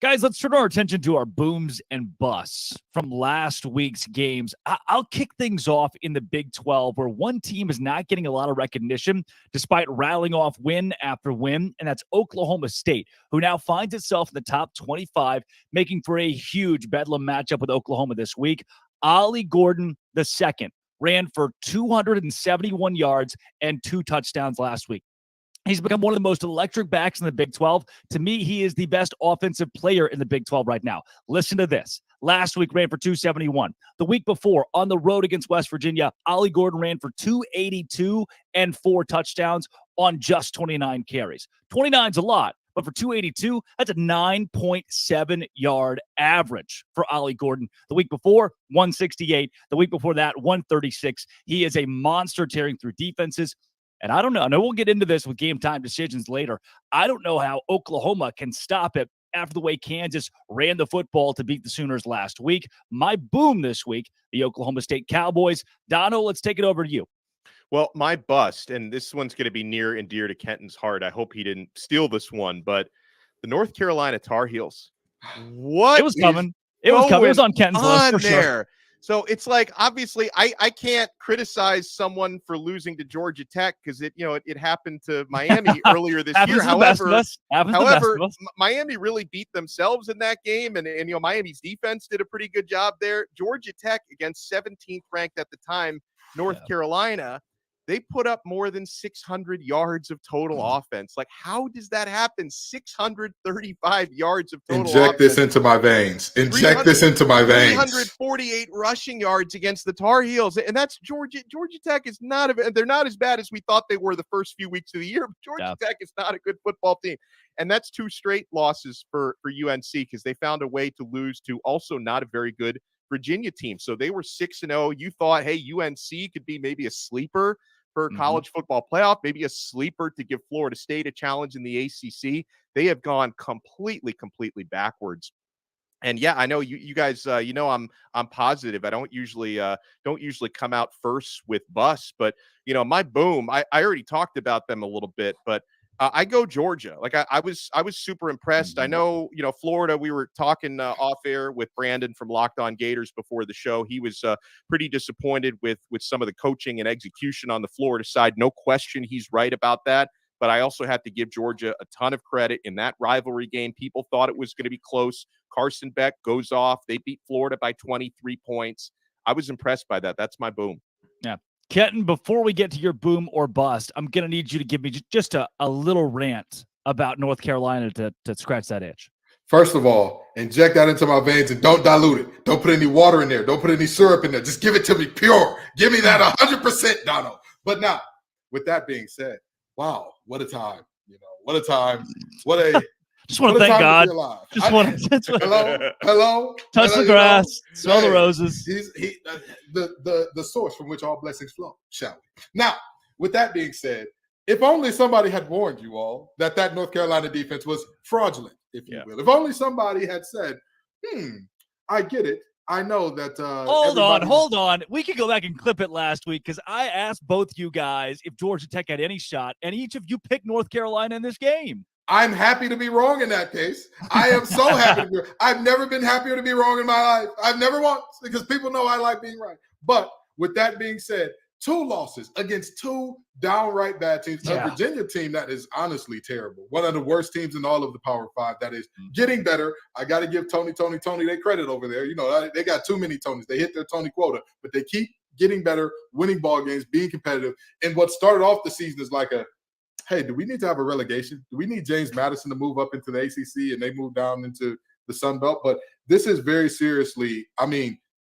Guys, let's turn our attention to our booms and busts from last week's games. I'll kick things off in the Big 12, where one team is not getting a lot of recognition despite rattling off win after win, and that's Oklahoma State, who now finds itself in the top 25, making for a huge bedlam matchup with Oklahoma this week. Ollie Gordon II ran for 271 yards and 2 touchdowns last week. He's become one of the most electric backs in the Big 12. To me, he is the best offensive player in the Big 12 right now. Listen to this. Last week ran for 271. The week before, on the road against West Virginia, Ollie Gordon ran for 282 and 4 touchdowns on just 29 carries. 29's a lot, but for 282, that's a 9.7 yard average for Ollie Gordon. The week before, 168. The week before that, 136. He is a monster tearing through defenses. And I don't know. I know we'll get into this with game time decisions later. I don't know how Oklahoma can stop it after the way Kansas ran the football to beat the Sooners last week. My boom this week, the Oklahoma State Cowboys. Dono, let's take it over to you. Well, my bust, and this one's going to be near and dear to Kenton's heart. I hope he didn't steal this one, but the North Carolina Tar Heels. What? It was coming. It was coming. It was on Kenton's list for sure. So it's like, obviously, I can't criticize someone for losing to Georgia Tech because it happened to Miami earlier this year. However, Miami really beat themselves in that game, and Miami's defense did a pretty good job there. Georgia Tech against 17th ranked at the time North Carolina, they put up more than 600 yards of total offense. Like, how does that happen? 635 yards of total offense. Inject this into my veins. 348 rushing yards against the Tar Heels. And that's Georgia. Georgia Tech is they're not as bad as we thought they were the first few weeks of the year. Georgia Tech is not a good football team. And that's 2 straight losses for UNC because they found a way to lose to also not a very good Virginia team. So they were 6-0. You thought, hey, UNC could be maybe a sleeper for college football playoff, maybe a sleeper to give Florida State a challenge in the ACC. They have gone completely backwards. And yeah, I know you guys, I'm positive. I don't usually come out first with bus, but my boom, I already talked about them a little bit, but I go Georgia. Like I was super impressed. I know, Florida, we were talking off air with Brandon from Locked On Gators before the show. He was pretty disappointed with some of the coaching and execution on the Florida side. No question, he's right about that. But I also have to give Georgia a ton of credit in that rivalry game. People thought it was going to be close. Carson Beck goes off. They beat Florida by 23 points. I was impressed by that. That's my boom. Yeah. Kenton, before we get to your boom or bust, I'm going to need you to give me just a little rant about North Carolina to scratch that itch. First of all, inject that into my veins and don't dilute it. Don't put any water in there. Don't put any syrup in there. Just give it to me pure. Give me that 100%, Dono. But now, with that being said, wow, what a time. What a time. What a just want to thank God. Just want to hello. Touch the grass, smell the roses. The source from which all blessings flow, shall we? Now, with that being said, if only somebody had warned you all that North Carolina defense was fraudulent, if you will. If only somebody had said, I get it. I know that. Hold on. We could go back and clip it last week because I asked both you guys if Georgia Tech had any shot, and each of you picked North Carolina in this game. I'm happy to be wrong in that case. I am so happy to be wrong. I've never been happier to be wrong in my life. I've never once, because people know I like being right. But with that being said, 2 losses against 2 downright bad teams. A Virginia team that is honestly terrible. One of the worst teams in all of the Power 5 that is getting better. I got to give Tony their credit over there. They got too many Tonys. They hit their Tony quota, but they keep getting better, winning ball games, being competitive. And what started off the season is like hey, do we need to have a relegation? Do we need James Madison to move up into the ACC and they move down into the Sun Belt? But this is very seriously,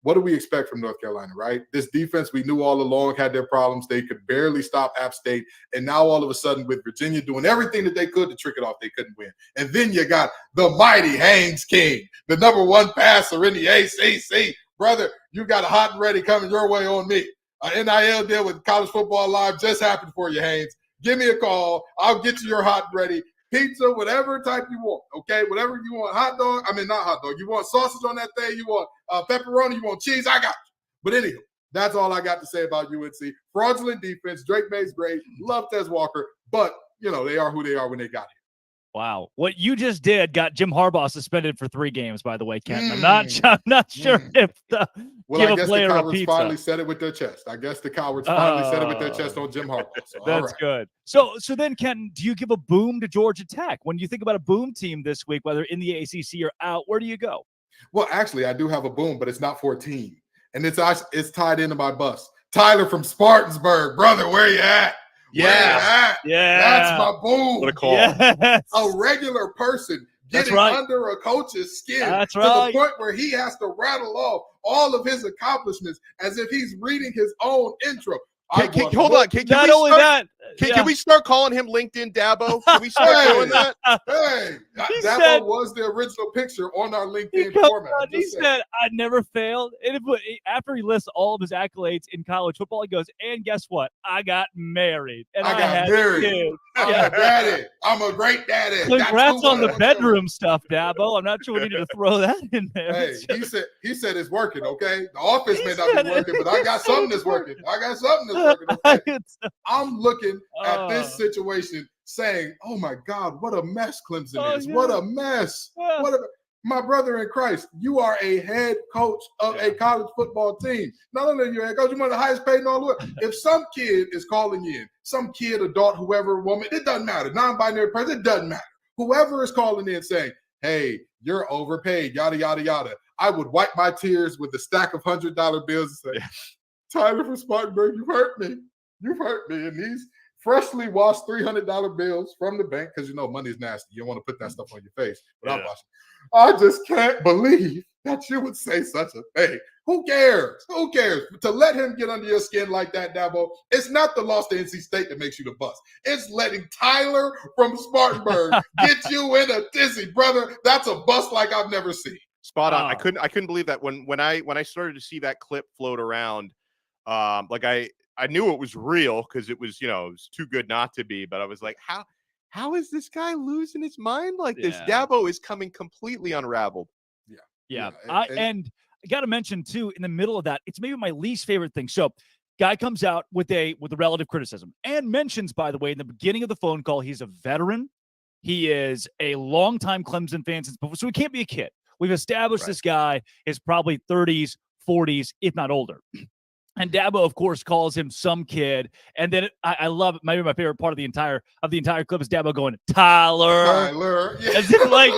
what do we expect from North Carolina, right? This defense we knew all along had their problems. They could barely stop App State. And now all of a sudden with Virginia doing everything that they could to trick it off, they couldn't win. And then you got the mighty Haynes King, the #1 passer in the ACC. Brother, you got a hot and ready coming your way on me. An NIL deal with College Football Live just happened for you, Haynes. Give me a call. I'll get you your hot and ready. Pizza, whatever type you want, okay? Whatever you want. Hot dog. Not hot dog. You want sausage on that thing? You want pepperoni? You want cheese? I got you. But anyway, that's all I got to say about UNC. Fraudulent defense. Drake May's great. Love Tez Walker. But, they are who they are when they got here. Wow. What you just did got Jim Harbaugh suspended for 3 games, by the way, Ken. I'm not sure if the Well, I guess the player a cowards pizza. finally said it with their chest. I guess the cowards finally said it with their chest on Jim Harbaugh. So, all That's right. good. So then, Ken, do you give a boom to Georgia Tech? When you think about a boom team this week, whether in the ACC or out, where do you go? Well, actually, I do have a boom, but it's not for a team. And it's tied into my bus. Tyler from Spartansburg. Brother, where you at? Yeah. Yeah. That's my boom. What a call. Yes. A regular person That's getting right. under a coach's skin That's to right. the point where he has to rattle off all of his accomplishments as if he's reading his own intro. Hold on. Not only that, Can we start calling him LinkedIn Dabo? Can we start doing that? Hey, He that said- was the original picture on our He LinkedIn comes format. on, he said, I never failed. And after he lists all of his accolades in college football, he goes, and guess what? I got married. And I got had married. kids. I'm Yeah. a daddy. I'm a great daddy. Congrats Got on the 2 bedroom stuff, Dabo. I'm not sure we needed to throw that in there. Hey, It's just- he said it's working, okay? The offense He may not said be it. working, but I got something that's working. Okay? It's- I'm looking at this Oh. situation saying, oh my God, what a mess Clemson Oh, is. yeah. What a mess. Yeah. My brother in Christ, you are a head coach of a college football team. Not only are you a head coach, you're one of the highest paid in all the world. If some kid is calling you in, some kid, adult, whoever, woman, it doesn't matter. Non-binary person, it doesn't matter. Whoever is calling in saying, hey, you're overpaid, yada, yada, yada. I would wipe my tears with a stack of $100 bills and say, Tyler from Spartanburg, you've hurt me. You've hurt me. And these freshly washed $300 bills from the bank, because you know money's nasty. You don't want to put that stuff on your face without washing. I just can't believe that you would say such a thing. Who cares? Who cares? To let him get under your skin like that, Dabo, it's not the loss to NC State that makes you the bust. It's letting Tyler from Spartanburg get you in a dizzy, brother. That's a bust like I've never seen. Spot on. Oh. I couldn't believe that when I started to see that clip float around, I knew it was real because it was, it was too good not to be. But I was like, how is this guy losing his mind like this? Yeah. Dabo is coming completely unraveled. Yeah. Yeah, And I got to mention, too, in the middle of that, it's maybe my least favorite thing. So guy comes out with a relative criticism and mentions, by the way, in the beginning of the phone call, he's a veteran. He is a longtime Clemson fan since before, so he can't be a kid. We've established this guy is probably 30s, 40s, if not older. And Dabo, of course, calls him some kid. And then I love it. Maybe my favorite part of the entire clip is Dabo going, Tyler. Yeah. As if, like,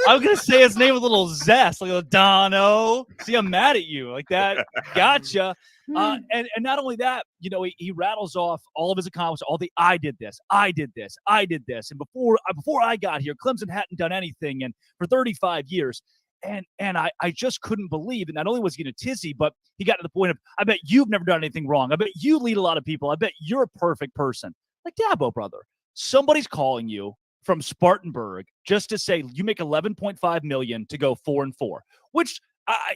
I'm going to say his name with a little zest, like a Dono. See, I'm mad at you. Like that. Gotcha. And not only that, he rattles off all of his accomplishments, all the I did this. And before I got here, Clemson hadn't done anything. And for 35 years. And I just couldn't believe it. Not only was he in a tizzy, but he got to the point of, I bet you've never done anything wrong. I bet you lead a lot of people. I bet you're a perfect person. Like, Dabo, brother, somebody's calling you from Spartanburg just to say you make $11.5 million to go 4-4, which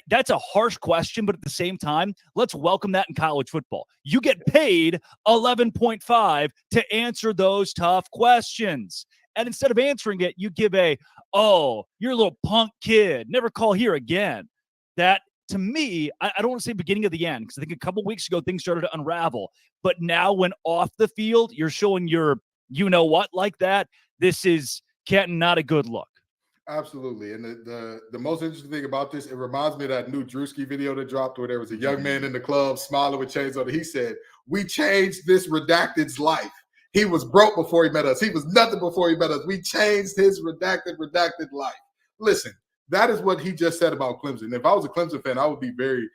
that's a harsh question, but at the same time, let's welcome that in college football. You get paid $11.5 to answer those tough questions. And instead of answering it, you give you're a little punk kid. Never call here again. That, to me, I don't want to say beginning of the end, because I think a couple weeks ago things started to unravel. But now when off the field, you're showing your you-know-what like that, this is, Kenton, not a good look. Absolutely. And the most interesting thing about this, it reminds me of that new Drewski video that dropped where there was a young man in the club smiling with chains on it. He said, we changed this redacted's life. He was broke before he met us. He was nothing before he met us. We changed his redacted life. Listen, that is what he just said about Clemson. If I was a Clemson fan, I would be very,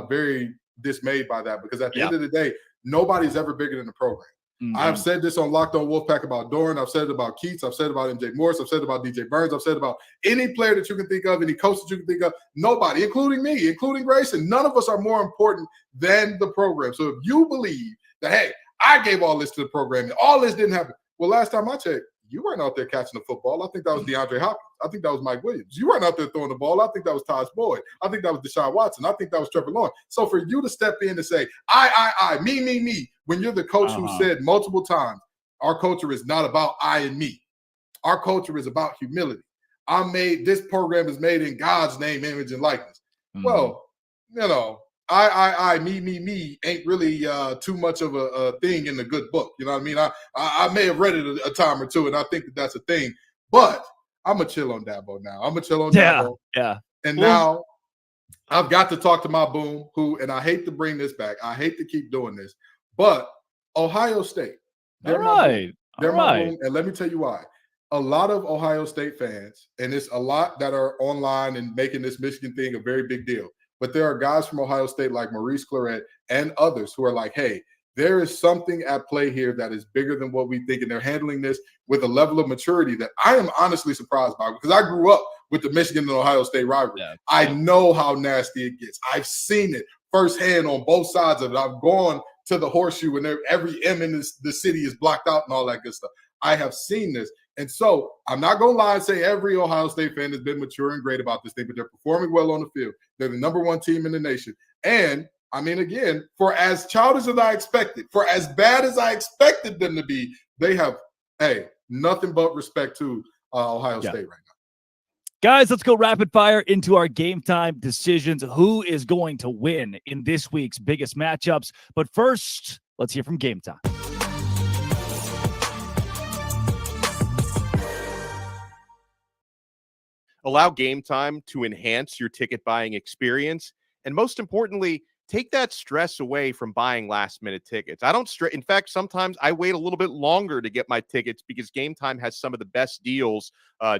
very dismayed by that, because at the end of the day, nobody's ever bigger than the program. Mm-hmm. I've said this on Locked On Wolfpack about Doran. I've said it about Keats. I've said it about MJ Morris. I've said it about DJ Burns. I've said it about any player that you can think of, any coach that you can think of. Nobody, including me, including Grayson. None of us are more important than the program. So if you believe that, hey, I gave all this to the program and all this didn't happen. Well, last time I checked, you weren't out there catching the football. I think that was DeAndre Hopkins. I think that was Mike Williams. You weren't out there throwing the ball. I think that was Taj Boyd. I think that was Deshaun Watson. I think that was Trevor Lawrence. So for you to step in and say, I, me, when you're the coach who said multiple times, our culture is not about I and me. Our culture is about humility. This program is made in God's name, image, and likeness. Mm-hmm. Well, I, me ain't really too much of a thing in the good book. You know what I mean? I may have read it a time or two, and I think that that's a thing. But I'm going to chill on Dabo now. I'm going to chill on Yeah, Dabo. yeah. And Well- now I've got to talk to my boom, and I hate to bring this back. I hate to keep doing this, but Ohio State. All right. They're my boom. And let me tell you why. A lot of Ohio State fans, and it's a lot that are online and making this Michigan thing a very big deal. But there are guys from Ohio State like Maurice Claret and others who are like, hey, there is something at play here that is bigger than what we think. And they're handling this with a level of maturity that I am honestly surprised by, because I grew up with the Michigan and Ohio State rivalry. Yeah. I know how nasty it gets. I've seen it firsthand on both sides of it. I've gone to the Horseshoe and every M in the city is blocked out and all that good stuff. I have seen this. And so I'm not going to lie and say every Ohio State fan has been mature and great about this thing, but they're performing well on the field. They're the number one team in the nation. And I mean, again, for as childish as I expected, for as bad as I expected them to be, they have, nothing but respect to Ohio State right now. Guys, let's go rapid fire into our game time decisions. Who is going to win in this week's biggest matchups? But first, let's hear from Game Time. Allow Game Time to enhance your ticket buying experience. And most importantly, take that stress away from buying last-minute tickets. I don't stress. In fact, sometimes I wait a little bit longer to get my tickets because Game Time has some of the best deals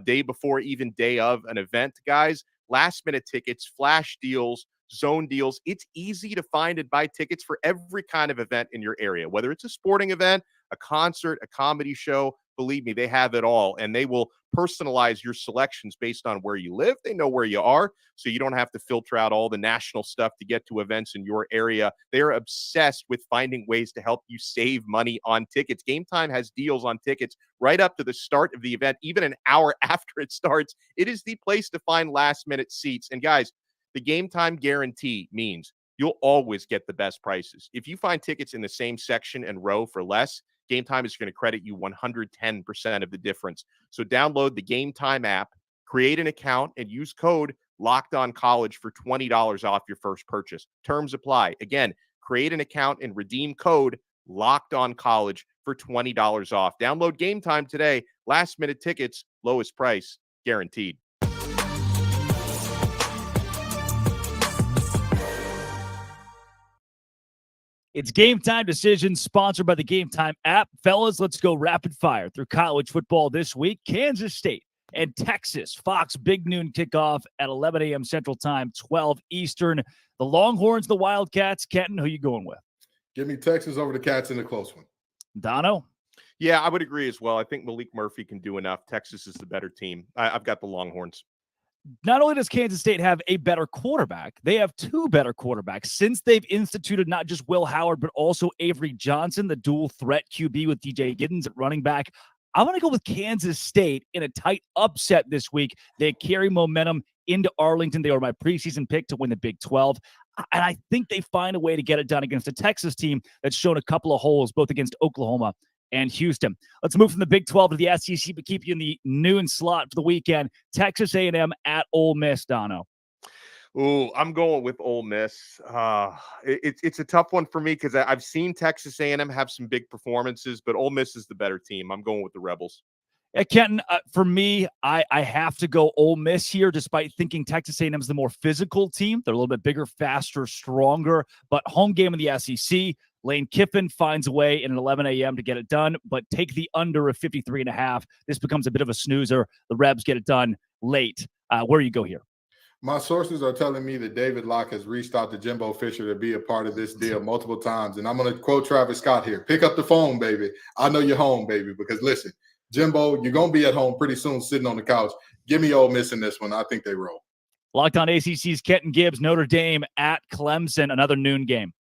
day before, even day of an event. Guys, last-minute tickets, flash deals, zone deals. It's easy to find and buy tickets for every kind of event in your area, whether it's a sporting event, a concert, a comedy show. Believe me, they have it all, and they will personalize your selections based on where you live. They know where you are, so you don't have to filter out all the national stuff to get to events in your area. They're obsessed with finding ways to help you save money on tickets. Game Time has deals on tickets right up to the start of the event, even an hour after it starts. It is the place to find last-minute seats. And guys, the Game Time guarantee means you'll always get the best prices. If you find tickets in the same section and row for less, Game Time is going to credit you 110% of the difference. So download the Game Time app, create an account, and use code LOCKEDONCollege for $20 off your first purchase. Terms apply. Again, create an account and redeem code LOCKEDONCollege for $20 off. Download Game Time today. Last-minute tickets, lowest price, guaranteed. It's Game Time Decisions, sponsored by the Game Time app. Fellas, let's go rapid fire through college football this week. Kansas State and Texas. Fox big noon kickoff at 11 a.m. Central Time, 12 Eastern. The Longhorns, the Wildcats. Kenton, who you going with? Give me Texas over the Cats in a close one. Dono? Yeah, I would agree as well. I think Malik Murphy can do enough. Texas is the better team. I've got the Longhorns. Not only does Kansas State have a better quarterback, they have two better quarterbacks since they've instituted not just Will Howard, but also Avery Johnson, the dual threat QB with DJ Giddens at running back. I'm going to go with Kansas State in a tight upset this week. They carry momentum into Arlington. They were my preseason pick to win the Big 12. And I think they find a way to get it done against a Texas team that's shown a couple of holes, both against Oklahoma and Houston. Let's move from the Big 12 to the SEC, but keep you in the noon slot for the weekend. Texas A&M at Ole Miss, Dono. Ooh, I'm going with Ole Miss. It's a tough one for me because I've seen Texas A&M have some big performances, but Ole Miss is the better team. I'm going with the Rebels. Kenton, for me, I have to go Ole Miss here, despite thinking Texas A&M is the more physical team. They're a little bit bigger, faster, stronger, but home game in the SEC. Lane Kiffin finds a way in an 11 a.m. to get it done, but take the under of 53.5. This becomes a bit of a snoozer. The Rebs get it done late. Where do you go here? My sources are telling me that David Locke has reached out to Jimbo Fisher to be a part of this deal multiple times. And I'm going to quote Travis Scott here. Pick up the phone, baby. I know you're home, baby, because listen, Jimbo, you're going to be at home pretty soon sitting on the couch. Give me Ole Miss in this one. I think they roll. Locked on ACC's Kenton Gibbs, Notre Dame at Clemson, another noon game.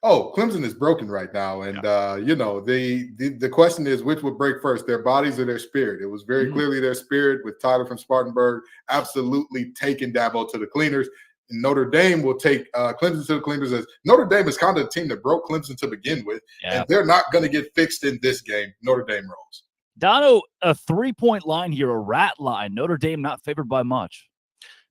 Oh, Clemson is broken right now. And, the question is, which would break first, their bodies or their spirit? It was very clearly their spirit with Tyler from Spartanburg absolutely taking Dabo to the cleaners. And Notre Dame will take Clemson to the cleaners. As Notre Dame is kind of the team that broke Clemson to begin with. Yeah. And they're not going to get fixed in this game. Notre Dame rolls. Dono, a 3-point line here, a rat line. Notre Dame not favored by much.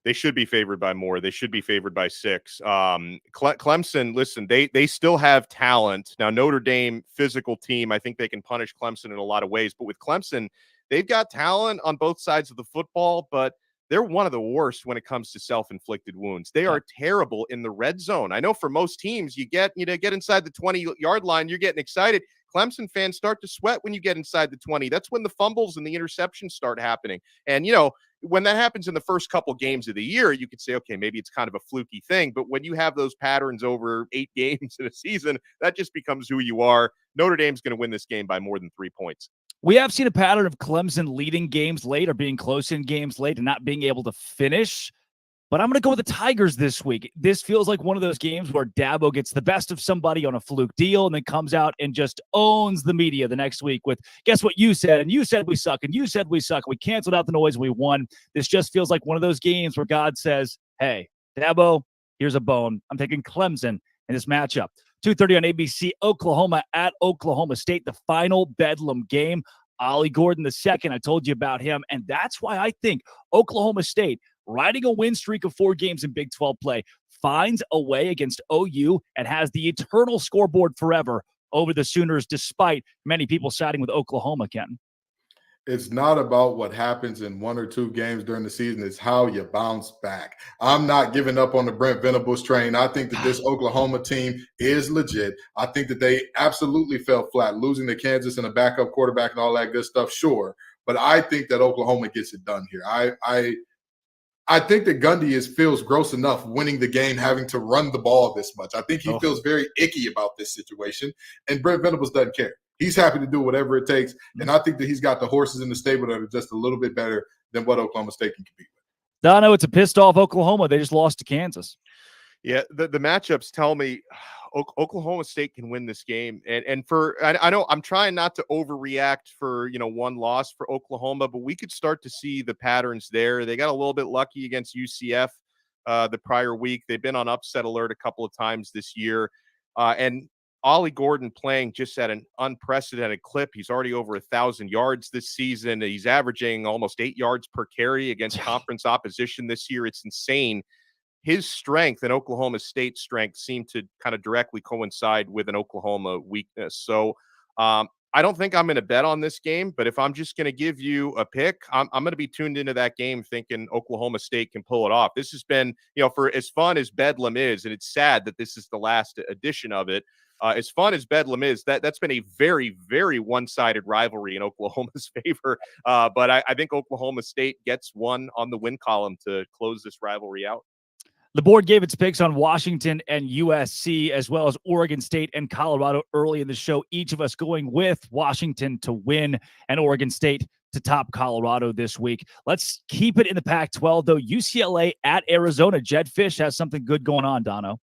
They should be favored by more. They should be favored by 6. Clemson, listen, they still have talent. Now, Notre Dame, physical team, I think they can punish Clemson in a lot of ways. But with Clemson, they've got talent on both sides of the football, but they're one of the worst when it comes to self-inflicted wounds. They are terrible in the red zone. I know for most teams, you get inside the 20-yard line, you're getting excited. Clemson fans start to sweat when you get inside the 20. That's when the fumbles and the interceptions start happening. And, when that happens in the first couple games of the year, you could say, okay, maybe it's kind of a fluky thing. But when you have those patterns over 8 games in a season, that just becomes who you are. Notre Dame's going to win this game by more than 3 points. We have seen a pattern of Clemson leading games late or being close in games late and not being able to finish. But I'm going to go with the Tigers this week. This feels like one of those games where Dabo gets the best of somebody on a fluke deal and then comes out and just owns the media the next week with, guess what you said? And you said we suck. And you said we suck. We canceled out the noise. And we won. This just feels like one of those games where God says, hey, Dabo, here's a bone. I'm taking Clemson in this matchup. 2:30 on ABC, Oklahoma at Oklahoma State, the final Bedlam game. Ollie Gordon II, I told you about him. And that's why I think Oklahoma State, riding a win streak of 4 games in Big 12 play, finds a way against OU and has the eternal scoreboard forever over the Sooners, despite many people siding with Oklahoma, Ken. It's not about what happens in 1 or 2 games during the season. It's how you bounce back. I'm not giving up on the Brent Venables train. I think that this Oklahoma team is legit. I think that they absolutely fell flat, losing to Kansas and a backup quarterback and all that good stuff, sure. But I think that Oklahoma gets it done here. I think that Gundy feels gross enough winning the game, having to run the ball this much. I think he feels very icky about this situation, and Brent Venables doesn't care. He's happy to do whatever it takes, and I think that he's got the horses in the stable that are just a little bit better than what Oklahoma State can compete with. Dono, it's a pissed-off Oklahoma. They just lost to Kansas. Yeah, the matchups tell me Oklahoma State can win this game. And I know I'm trying not to overreact for, one loss for Oklahoma, but we could start to see the patterns there. They got a little bit lucky against UCF the prior week. They've been on upset alert a couple of times this year. And Ollie Gordon playing just at an unprecedented clip. He's already over 1,000 yards this season. He's averaging almost 8 yards per carry against conference opposition this year. It's insane. His strength and Oklahoma State's strength seem to kind of directly coincide with an Oklahoma weakness. So I don't think I'm going to bet on this game, but if I'm just going to give you a pick, I'm going to be tuned into that game thinking Oklahoma State can pull it off. This has been, for as fun as Bedlam is, and it's sad that this is the last edition of it, as fun as Bedlam is, that's been a very, very one-sided rivalry in Oklahoma's favor. But I think Oklahoma State gets one on the win column to close this rivalry out. The board gave its picks on Washington and USC, as well as Oregon State and Colorado early in the show. Each of us going with Washington to win and Oregon State to top Colorado this week. Let's keep it in the Pac-12, though. UCLA at Arizona. Jed Fish has something good going on, Dono.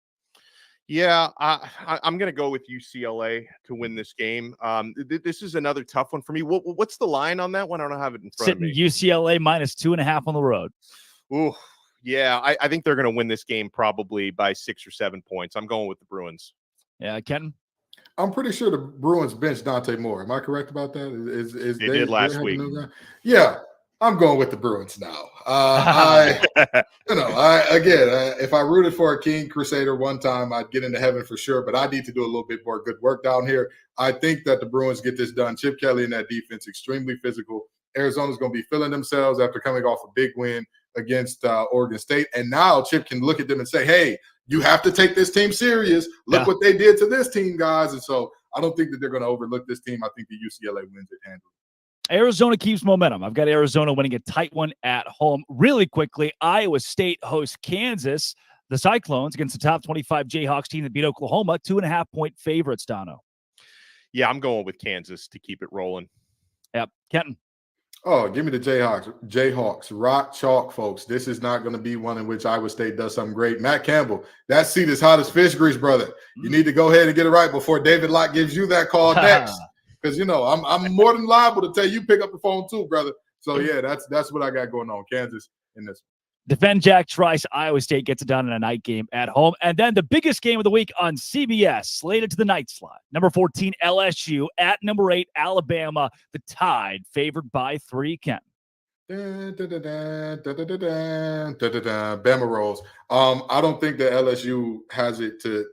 Yeah, I'm going to go with UCLA to win this game. This is another tough one for me. What's the line on that one? I don't have it in front of me. UCLA minus 2.5 on the road. Ooh, yeah, I think they're going to win this game probably by 6 or 7 points. I'm going with the Bruins. Yeah, Kenton? I'm pretty sure the Bruins benched Dante Moore. Am I correct about that? They did last week. Yeah, I'm going with the Bruins now. If I rooted for a King Crusader one time, I'd get into heaven for sure, but I need to do a little bit more good work down here. I think that the Bruins get this done. Chip Kelly and that defense, extremely physical. Arizona's going to be feeling themselves after coming off a big win against Oregon State. And now Chip can look at them and say, hey, you have to take this team serious. Look what they did to this team, guys. And so I don't think that they're going to overlook this team. I think the UCLA wins it handily. Arizona keeps momentum. I've got Arizona winning a tight one at home. Really quickly, Iowa State hosts Kansas. The Cyclones against the top 25 Jayhawks team that beat Oklahoma, 2.5-point favorites, Dono. Yeah, I'm going with Kansas to keep it rolling. Yep. Kenton. Oh, give me the Jayhawks. Jayhawks, rock chalk, folks. This is not going to be one in which Iowa State does something great. Matt Campbell, that seat is hot as fish grease, brother. You need to go ahead and get it right before David Locke gives you that call next. Because, I'm more than liable to tell you pick up the phone too, brother. So, yeah, that's what I got going on. Kansas in this one. Defend Jack Trice. Iowa State gets it done in a night game at home. And then the biggest game of the week on CBS, slated to the night slot. Number 14, LSU at number 8, Alabama. The Tide favored by 3, Ken. Bama rolls. I don't think that LSU has it to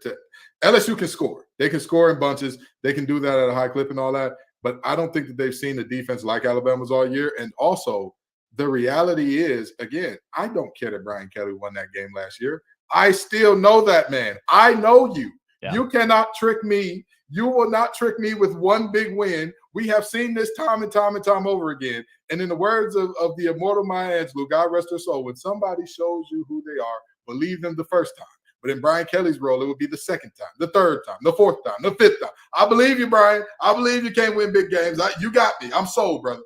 LSU can score. They can score in bunches. They can do that at a high clip and all that. but I don't think that they've seen a defense like Alabama's all year. And also, the reality is, again, I don't care that Brian Kelly won that game last year. I still know that man. I know you. Yeah. You cannot trick me. You will not trick me with one big win. We have seen this time and time and time over again. And in the words of the immortal Maya Angelou, God rest her soul, when somebody shows you who they are, believe them the first time. But in Brian Kelly's role, it would be the second time, the third time, the fourth time, the fifth time. I believe you, Brian. I believe you can't win big games. You got me. I'm sold, brother.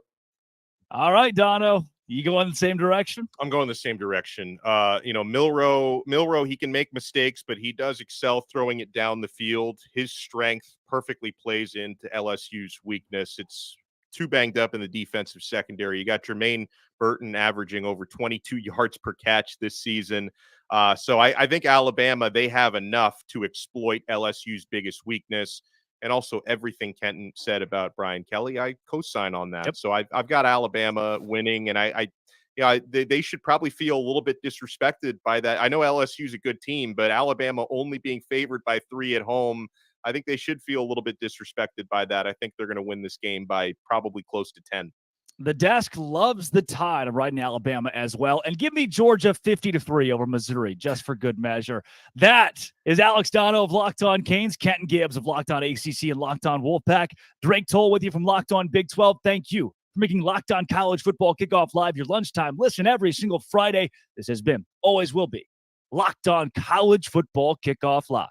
All right, Dono. You go in the same direction? I'm going the same direction. Milroe, he can make mistakes, but he does excel throwing it down the field. His strength perfectly plays into LSU's weakness. It's too banged up in the defensive secondary. You got Jermaine Burton averaging over 22 yards per catch this season. So I think Alabama, they have enough to exploit LSU's biggest weakness. And also everything Kenton said about Brian Kelly, I co-sign on that. Yep. So I've got Alabama winning, and they should probably feel a little bit disrespected by that. I know LSU's a good team, but Alabama only being favored by 3 at home, I think they should feel a little bit disrespected by that. I think they're going to win this game by probably close to 10. The desk loves the Tide of riding Alabama as well. And give me Georgia 50-3 over Missouri, just for good measure. That is Alex Dono of Locked On Canes, Kenton Gibbs of Locked On ACC and Locked On Wolfpack, Drake Toll with you from Locked On Big 12. Thank you for making Locked On College Football Kickoff Live your lunchtime. Listen every single Friday. This has been, always will be, Locked On College Football Kickoff Live.